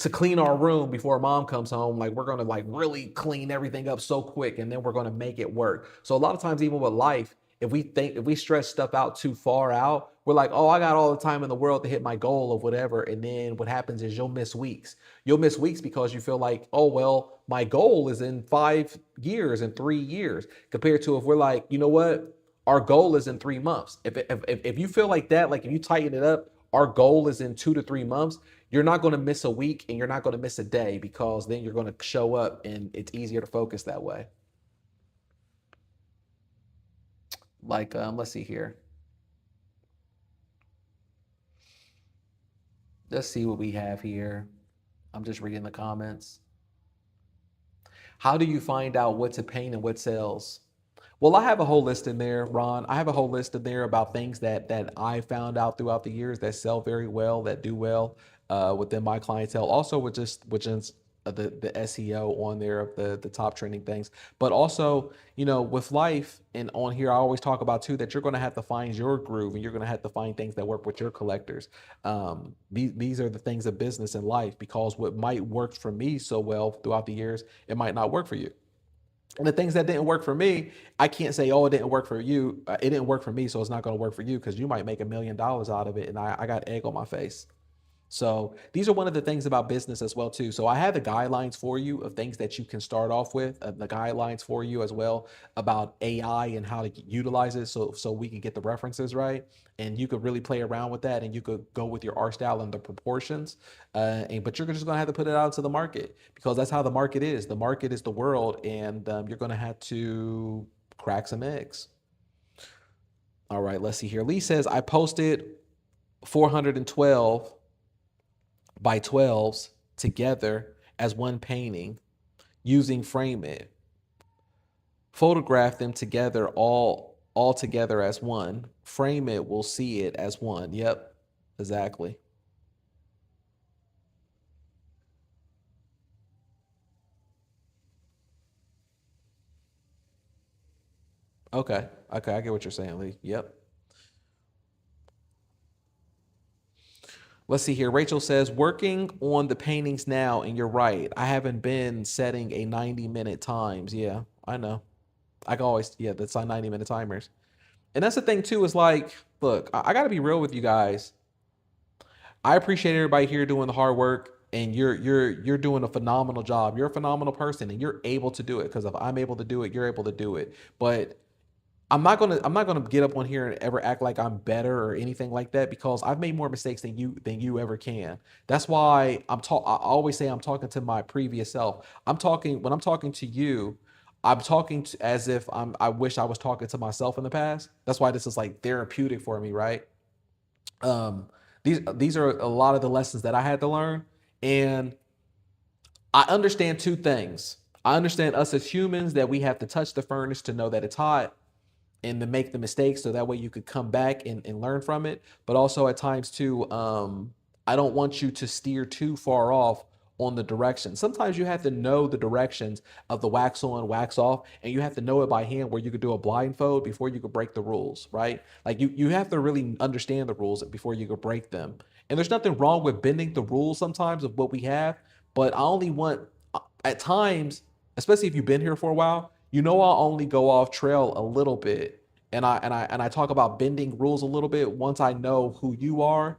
[SPEAKER 1] clean our room before mom comes home, like we're going to like really clean everything up so quick, and then we're going to make it work. So a lot of times, even with life, if we stretch stuff out too far out, we're like, oh, I got all the time in the world to hit my goal of whatever. And then what happens is you'll miss weeks. You'll miss weeks because you feel like, oh, well, my goal is in 5 years and 3 years, compared to if we're like, you know what, our goal is in 3 months. If you feel like that, like if you tighten it up, our goal is in 2 to 3 months, you're not going to miss a week and you're not going to miss a day, because then you're going to show up and it's easier to focus that way. Like, let's see here. Let's see what we have here. I'm just reading the comments. How do you find out what to paint and what sells? Well, I have a whole list in there, Ron. I have a whole list in there about things that I found out throughout the years that sell very well, that do well within my clientele. Also, with just the SEO on there of the top trending things, but also with life and on here, I always talk about too that you're going to have to find your groove, and you're going to have to find things that work with your collectors. These are the things of business and life, because what might work for me so well throughout the years, it might not work for you. And the things that didn't work for me, I can't say, oh, it didn't work for you. It didn't work for me, so it's not going to work for you, because you might make $1 million out of it, and I got egg on my face. So these are one of the things about business as well too. So I have the guidelines for you of things that you can start off with, the guidelines for you as well about AI and how to utilize it, so we can get the references right, and you could really play around with that, and you could go with your art style and the proportions. But you're just gonna have to put it out to the market, because that's how the market is. The market is the world, and you're gonna have to crack some eggs. All right, let's see here. Lee says, I posted 412 by 12s together as one painting using Frame It. Photograph them together all together as one. Frame It will see it as one. Yep, exactly. Okay. Okay, I get what you're saying, Lee. Yep. Let's see here. Rachel says, working on the paintings now, and you're right. I haven't been setting a 90-minute times. Yeah, I know. I can always, yeah, that's on 90-minute timers. And that's the thing too, is like, look, I gotta be real with you guys. I appreciate everybody here doing the hard work, and you're doing a phenomenal job. You're a phenomenal person, and you're able to do it. Because if I'm able to do it, you're able to do it. But I'm not gonna get up on here and ever act like I'm better or anything like that, because I've made more mistakes than you ever can. That's why I always say I'm talking to my previous self. When I'm talking to you, I'm talking as if I wish I was talking to myself in the past. That's why this is like therapeutic for me, right? Um, these are a lot of the lessons that I had to learn, and I understand two things. I understand us as humans, that we have to touch the furnace to know that it's hot, and to make the mistakes so that way you could come back and learn from it. But also at times too, I don't want you to steer too far off on the direction. Sometimes you have to know the directions of the wax on, wax off, and you have to know it by hand, where you could do a blindfold before you could break the rules, right? Like you have to really understand the rules before you could break them. And there's nothing wrong with bending the rules sometimes of what we have, but I only want, at times, especially if you've been here for a while, I'll only go off trail a little bit, and I talk about bending rules a little bit once I know who you are,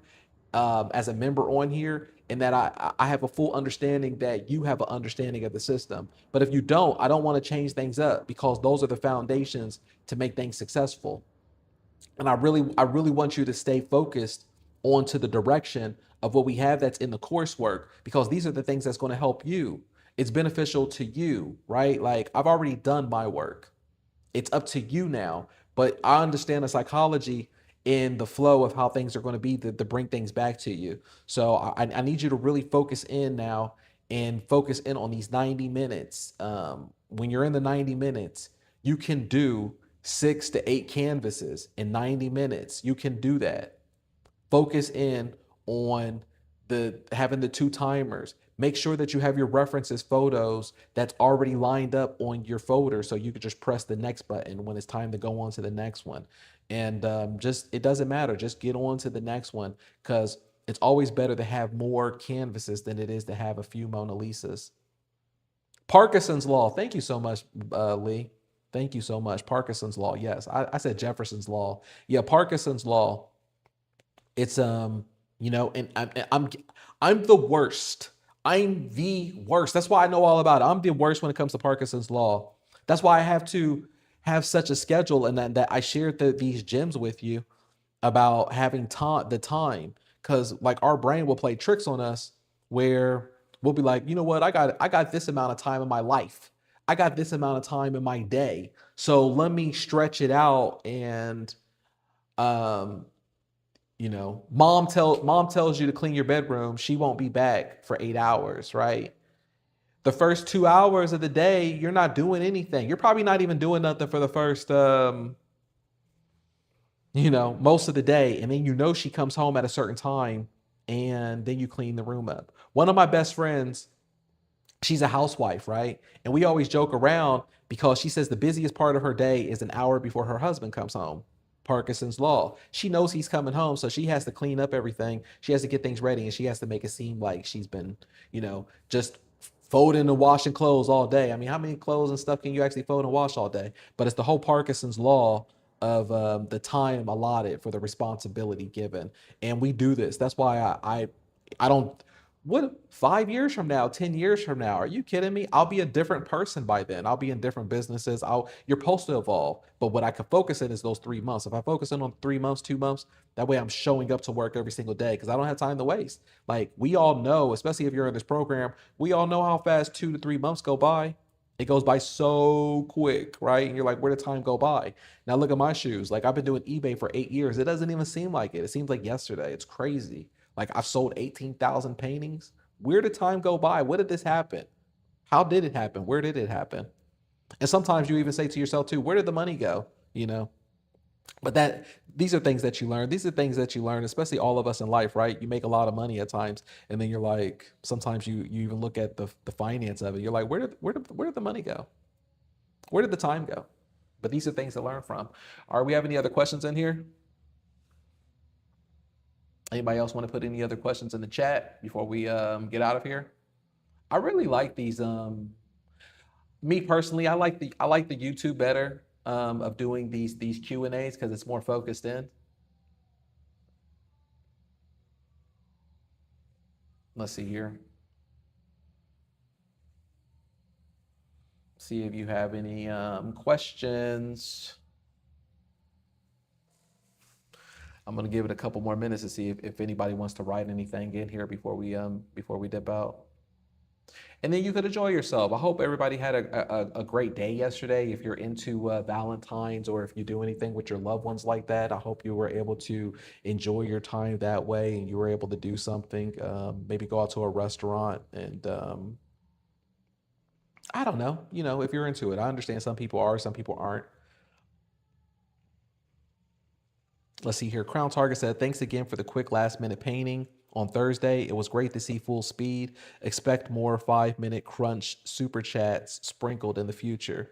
[SPEAKER 1] as a member on here, and that I have a full understanding that you have an understanding of the system. But if you don't, I don't want to change things up, because those are the foundations to make things successful. And I really want you to stay focused onto the direction of what we have that's in the coursework, because these are the things that's going to help you. It's beneficial to you, right? Like, I've already done my work. It's up to you now. But I understand the psychology in the flow of how things are going to be to bring things back to you. So I need you to really focus in now, and focus in on these 90 minutes. When you're in the 90 minutes, you can do 6 to 8 canvases in 90 minutes. You can do that. Focus in on the having the two timers. Make sure that you have your references photos that's already lined up on your folder, so you can just press the next button when it's time to go on to the next one. And just, it doesn't matter, just get on to the next one, because it's always better to have more canvases than it is to have a few Mona Lisas. Parkinson's law. Thank you so much, Lee. Thank you so much. Parkinson's law. Yes, I said Jefferson's law. Yeah, Parkinson's law. It's and I'm the worst. I'm the worst. That's why I know all about it. I'm the worst when it comes to Parkinson's law. That's why I have to have such a schedule, and that I shared these gems with you about having the time, because like our brain will play tricks on us, where we'll be like, you know what, I got this amount of time in my life. I got this amount of time in my day. So let me stretch it out. And um mom tells you to clean your bedroom. She won't be back for 8 hours, right? The first 2 hours of the day, you're not doing anything. You're probably not even doing nothing for the first, most of the day. And then she comes home at a certain time, and then you clean the room up. One of my best friends, she's a housewife, right? And we always joke around, because she says the busiest part of her day is an hour before her husband comes home. Parkinson's law. She knows he's coming home, so she has to clean up everything. She has to get things ready, and she has to make it seem like she's been, just folding and washing clothes all day. I mean, how many clothes and stuff can you actually fold and wash all day? But it's the whole Parkinson's law of the time allotted for the responsibility given. And we do this. That's why I don't. What, 5 years from now, 10 years from now? Are you kidding me? I'll be a different person by then. I'll be in different businesses. You're supposed to evolve. But what I can focus in is those 3 months. If I focus in on 3 months, 2 months, that way I'm showing up to work every single day, because I don't have time to waste. Like, we all know, especially if you're in this program, we all know how fast 2 to 3 months go by. It goes by so quick, right? And you're like, where did time go by? Now look at my shoes. Like I've been doing eBay for 8 years. It doesn't even seem like it. It seems like yesterday. It's crazy. Like I've sold 18,000 paintings. Where did time go by? What did this happen? How did it happen? Where did it happen? And sometimes you even say to yourself too, where did the money go? You know, but that these are things that you learn. These are things that you learn, especially all of us in life, right? You make a lot of money at times, and then you're like, sometimes you even look at the finance of it. You're like, where did the money go? Where did the time go? But these are things to learn from. Are we have any other questions in here? Anybody else want to put any other questions in the chat before we get out of here? I really like these. Me personally, I like the YouTube better of doing these Q and A's because it's more focused in. Let's see here. See if you have any questions. I'm gonna give it a couple more minutes to see if anybody wants to write anything in here before we dip out. And then you could enjoy yourself. I hope everybody had a great day yesterday. If you're into Valentine's or if you do anything with your loved ones like that, I hope you were able to enjoy your time that way and you were able to do something. Maybe go out to a restaurant and I don't know, if you're into it. I understand some people are, some people aren't. Let's see here. Crown Target said, thanks again for the quick last minute painting on Thursday. It was great to see full speed. Expect more 5-minute crunch super chats sprinkled in the future.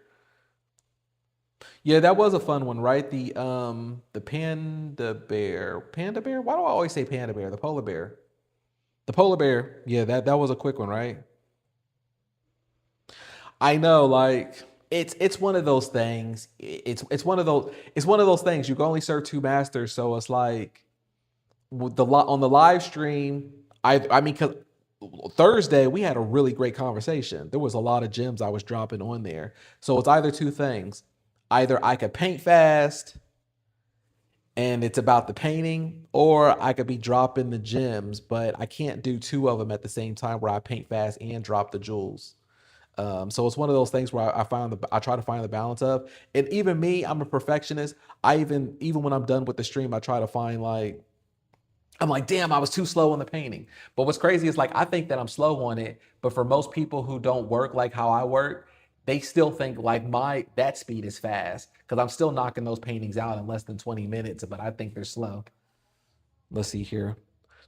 [SPEAKER 1] Yeah, that was a fun one, right? The panda bear. Panda bear? Why do I always say panda bear? The polar bear. The polar bear. Yeah, that was a quick one, right? I know, like it's one of those things. It's one of those things. You can only serve two masters, so it's like with on the live stream. I mean, cause Thursday we had a really great conversation. There was a lot of gems I was dropping on there. So it's either two things. Either I could paint fast and it's about the painting, or I could be dropping the gems, but I can't do two of them at the same time where I paint fast and drop the jewels. So it's one of those things where I try to find the balance of, and even me, I'm a perfectionist. Even when I'm done with the stream, I try to find like, I'm like, damn, I was too slow on the painting. But what's crazy is like, I think that I'm slow on it, but for most people who don't work like how I work, they still think like that speed is fast because I'm still knocking those paintings out in less than 20 minutes, but I think they're slow. Let's see here.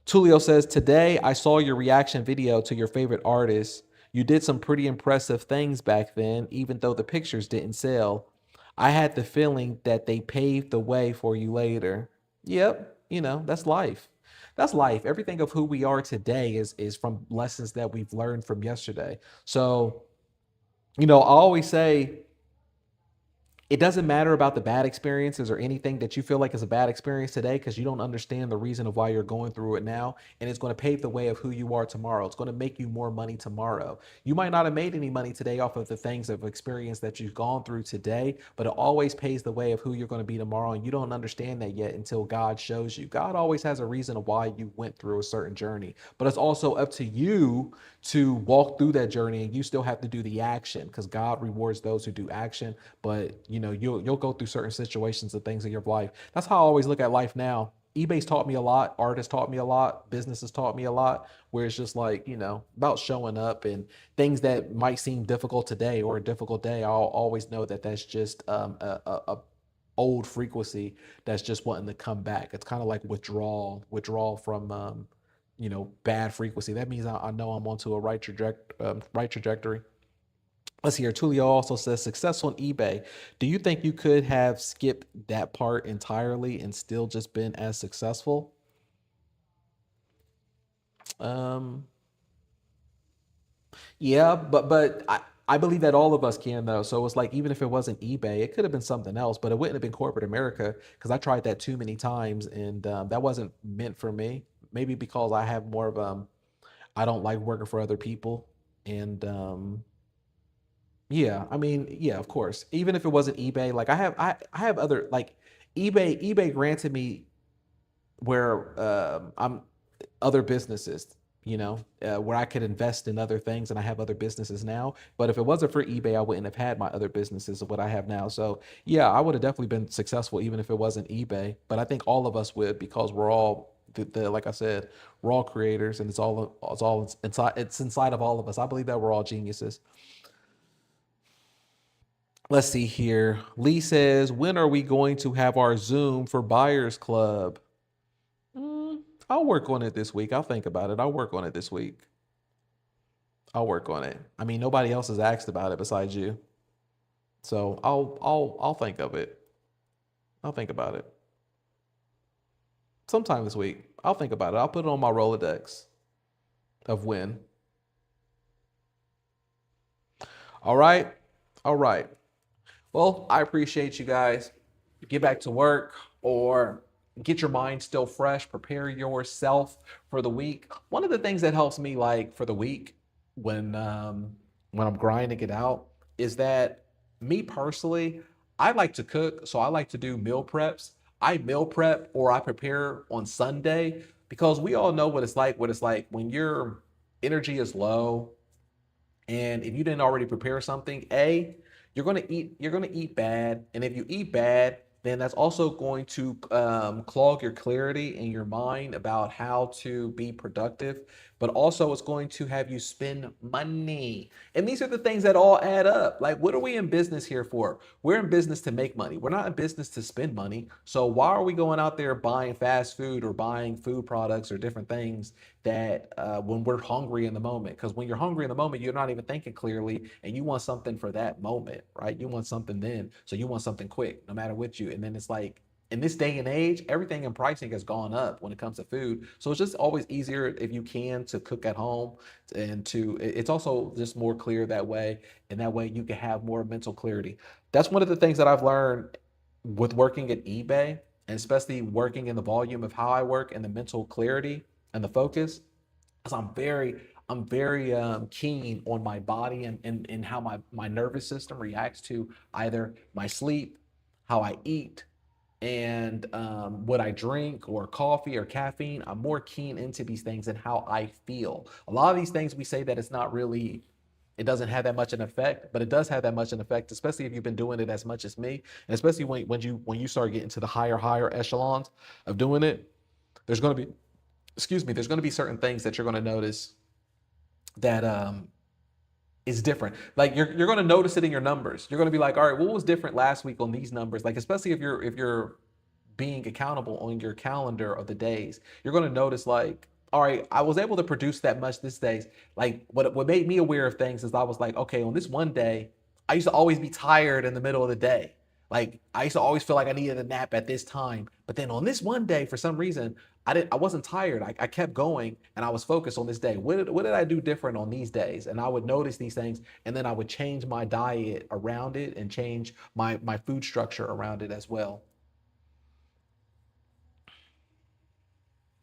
[SPEAKER 1] Tulio says, today I saw your reaction video to your favorite artist. You did some pretty impressive things back then, even though the pictures didn't sell. I had the feeling that they paved the way for you later. Yep, that's life. That's life. Everything of who we are today is from lessons that we've learned from yesterday. So, I always say it doesn't matter about the bad experiences or anything that you feel like is a bad experience today because you don't understand the reason of why you're going through it now. And it's going to pave the way of who you are tomorrow. It's going to make you more money tomorrow. You might not have made any money today off of the things of experience that you've gone through today, but it always paves the way of who you're going to be tomorrow. And you don't understand that yet until God shows you. God always has a reason of why you went through a certain journey, but it's also up to you to walk through that journey, and you still have to do the action because God rewards those who do action. But you'll go through certain situations and things in your life. That's how I always look at life now. eBay's taught me a lot, art has taught me a lot, business has taught me a lot, where it's just like, about showing up, and things that might seem difficult today or a difficult day, I'll always know that that's just a old frequency that's just wanting to come back. It's kind of like withdrawal from bad frequency. That means I know I'm onto a right trajectory. Let's see here. Tulio also says, success on eBay. Do you think you could have skipped that part entirely and still just been as successful? Um, yeah, but I believe that all of us can though. So it's like, even if it wasn't eBay, it could have been something else, but it wouldn't have been corporate America because I tried that too many times, and that wasn't meant for me. Maybe because I have more of I don't like working for other people, and yeah, I mean, yeah, of course. Even if it wasn't eBay, like I have other like eBay granted me where I'm other businesses. where I could invest in other things, and I have other businesses now. But if it wasn't for eBay, I wouldn't have had my other businesses of what I have now. So yeah, I would have definitely been successful even if it wasn't eBay. But I think all of us would, because we're all like I said, we're all creators, and it's all inside. It's inside of all of us. I believe that we're all geniuses. Let's see here. Lee says, when are we going to have our Zoom for Buyers Club? I'll work on it this week. I'll think about it. I'll work on it this week. I'll work on it. I mean, nobody else has asked about it besides you. So I'll think of it. I'll think about it. Sometime this week. I'll think about it. I'll put it on my Rolodex of when. All right. All right. Well, I appreciate you guys. Get back to work or get your mind still fresh. Prepare yourself for the week. One of the things that helps me, like for the week, when I'm grinding it out, is that me personally, I like to cook, so I like to do meal preps. I meal prep or I prepare on Sunday because we all know what it's like. What it's like when your energy is low, and if you didn't already prepare something, you're gonna eat bad, and if you eat bad, then that's also going to clog your clarity in your mind about how to be productive. But also, it's going to have you spend money, and these are the things that all add up. Like, what are we in business here for? We're in business to make money. We're not in business to spend money. So why are we going out there buying fast food or buying food products or different things that when we're hungry in the moment? Because when you're hungry in the moment, you're not even thinking clearly, and you want something for that moment, right? You want something then, so you want something quick, no matter what you. And then it's like, in this day and age, everything in pricing has gone up when it comes to food. So it's just always easier if you can to cook at home, and it's also just more clear that way. And that way you can have more mental clarity. That's one of the things that I've learned with working at eBay, and especially working in the volume of how I work and the mental clarity and the focus. Because I'm very keen on my body, and how my nervous system reacts to either my sleep, how I eat, and what I drink, or coffee or caffeine. I'm more keen into these things and how I feel. A lot of these things we say that it's not really, it doesn't have that much an effect, but it does have that much an effect, especially if you've been doing it as much as me, and especially when you start getting to the higher echelons of doing it. There's going to be, excuse me, there's going to be certain things that you're going to notice that is different. Like you're going to notice it in your numbers. You're going to be like, all right, what was different last week on these numbers? Like, especially if you're being accountable on your calendar of the days, you're going to notice like, all right, I was able to produce that much this day. Like what made me aware of things is I was like, okay, on this one day, I used to always be tired in the middle of the day. Like I used to always feel like I needed a nap at this time. But then on this one day, for some reason, I wasn't tired. I kept going, and I was focused on this day. What did I do different on these days? And I would notice these things, and then I would change my diet around it and change my food structure around it as well.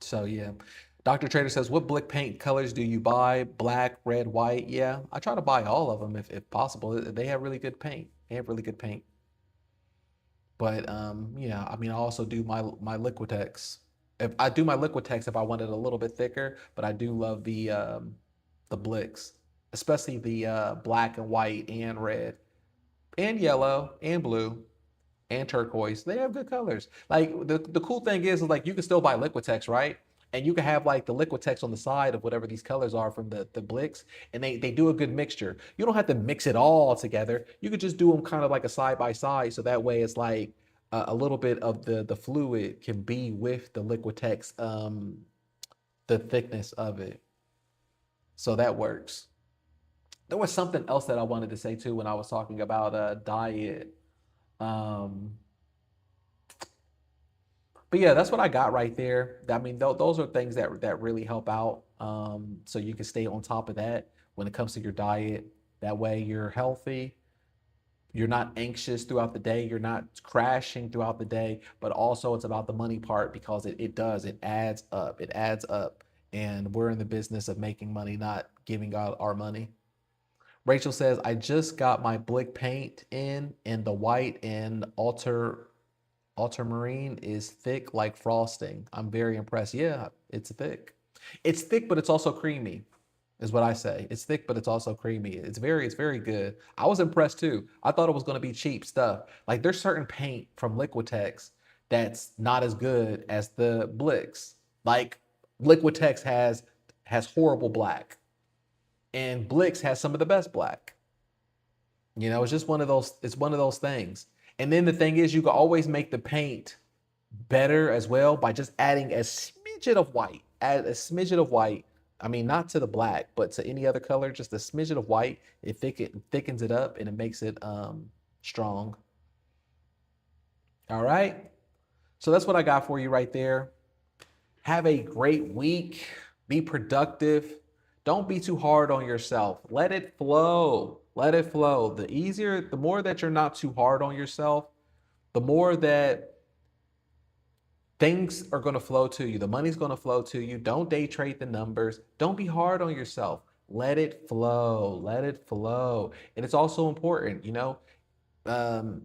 [SPEAKER 1] So yeah. Dr. Trader says, what blick paint colors do you buy? Black, red, white? Yeah, I try to buy all of them if possible. They have really good paint. They have really good paint. But yeah, I mean, I also do my Liquitex. If I do my Liquitex, if I want it a little bit thicker, but I do love the Blicks, especially the black and white and red and yellow and blue and turquoise. They have good colors. Like the cool thing is like you can still buy Liquitex, right? And you can have like the Liquitex on the side of whatever these colors are from the Blicks, and they do a good mixture. You don't have to mix it all together. You could just do them kind of like a side by side, so that way it's like a little bit of the fluid can be with the Liquitex, the thickness of it. So that works. There was something else that I wanted to say too when I was talking about diet. Um, But yeah, that's what I got right there. I mean, those are things that really help out. So you can stay on top of that when it comes to your diet. That way you're healthy. You're not anxious throughout the day. You're not crashing throughout the day. But also it's about the money part, because it adds up. It adds up. And we're in the business of making money, not giving out our money. Rachel says, I just got my Blick paint in the white, and ultramarine is thick like frosting. I'm very impressed. Yeah, it's thick. It's thick, but it's also creamy, is what I say. It's thick, but it's also creamy. It's very good. I was impressed too. I thought it was going to be cheap stuff. Like there's certain paint from Liquitex that's not as good as the Blix. Like Liquitex has horrible black, and Blix has some of the best black. You know, it's just one of those. It's one of those things. And then the thing is, you can always make the paint better as well by just adding a smidget of white. Add a smidget of white. I mean, not to the black, but to any other color, just a smidget of white. It thickens it up and it makes it strong. All right. So that's what I got for you right there. Have a great week. Be productive. Don't be too hard on yourself. Let it flow. Let it flow. The more that you're not too hard on yourself, the more that things are going to flow to you. The money's going to flow to you. Don't day trade the numbers. Don't be hard on yourself. Let it flow. Let it flow. And it's also important, um,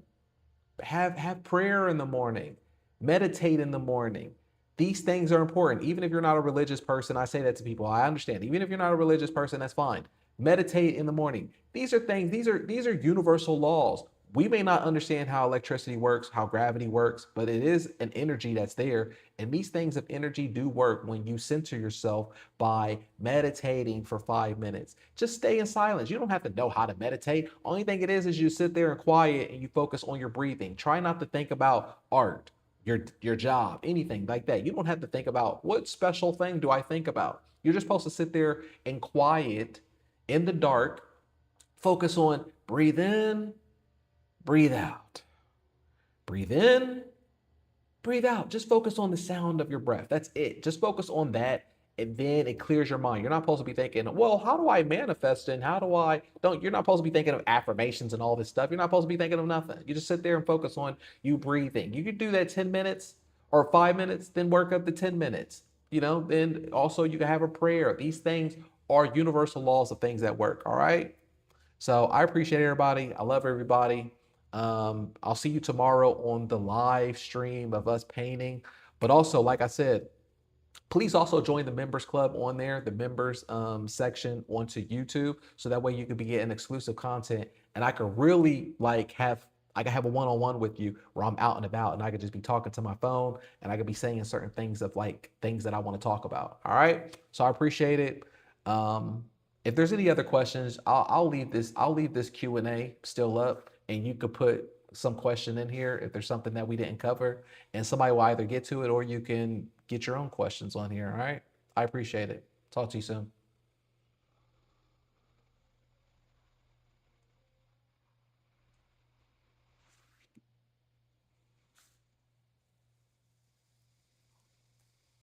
[SPEAKER 1] have prayer in the morning. Meditate in the morning. These things are important. Even if you're not a religious person, I say that to people. I understand. Even if you're not a religious person, that's fine. Meditate in the morning. These are things, these are universal laws. We may not understand how electricity works, how gravity works, but it is an energy that's there. And these things of energy do work when you center yourself by meditating for 5 minutes. Just stay in silence. You don't have to know how to meditate. Only thing it is you sit there and quiet and you focus on your breathing. Try not to think about art, your job, anything like that. You don't have to think about what special thing do I think about. You're just supposed to sit there and quiet in the dark, focus on breathe in, breathe out. Breathe in, breathe out. Just focus on the sound of your breath. That's it. Just focus on that, and then it clears your mind. You're not supposed to be thinking, well, how do I manifest and how do I don't you're not supposed to be thinking of affirmations and all this stuff. You're not supposed to be thinking of nothing. You just sit there and focus on you breathing. You could do that 10 minutes or 5 minutes, then work up to 10 minutes. Then also you can have a prayer. These things are universal laws of things that work. All right. So I appreciate everybody. I love everybody. I'll see you tomorrow on the live stream of us painting. But also, like I said, please also join the members club on there, the members section onto YouTube. So that way you can be getting exclusive content and I can really I can have a one-on-one with you where I'm out and about and I could just be talking to my phone and I could be saying certain things of things that I want to talk about. All right. So I appreciate it. If there's any other questions, I'll leave this Q&A still up and you could put some question in here if there's something that we didn't cover and somebody will either get to it or you can get your own questions on here. All right. I appreciate it. Talk to you soon.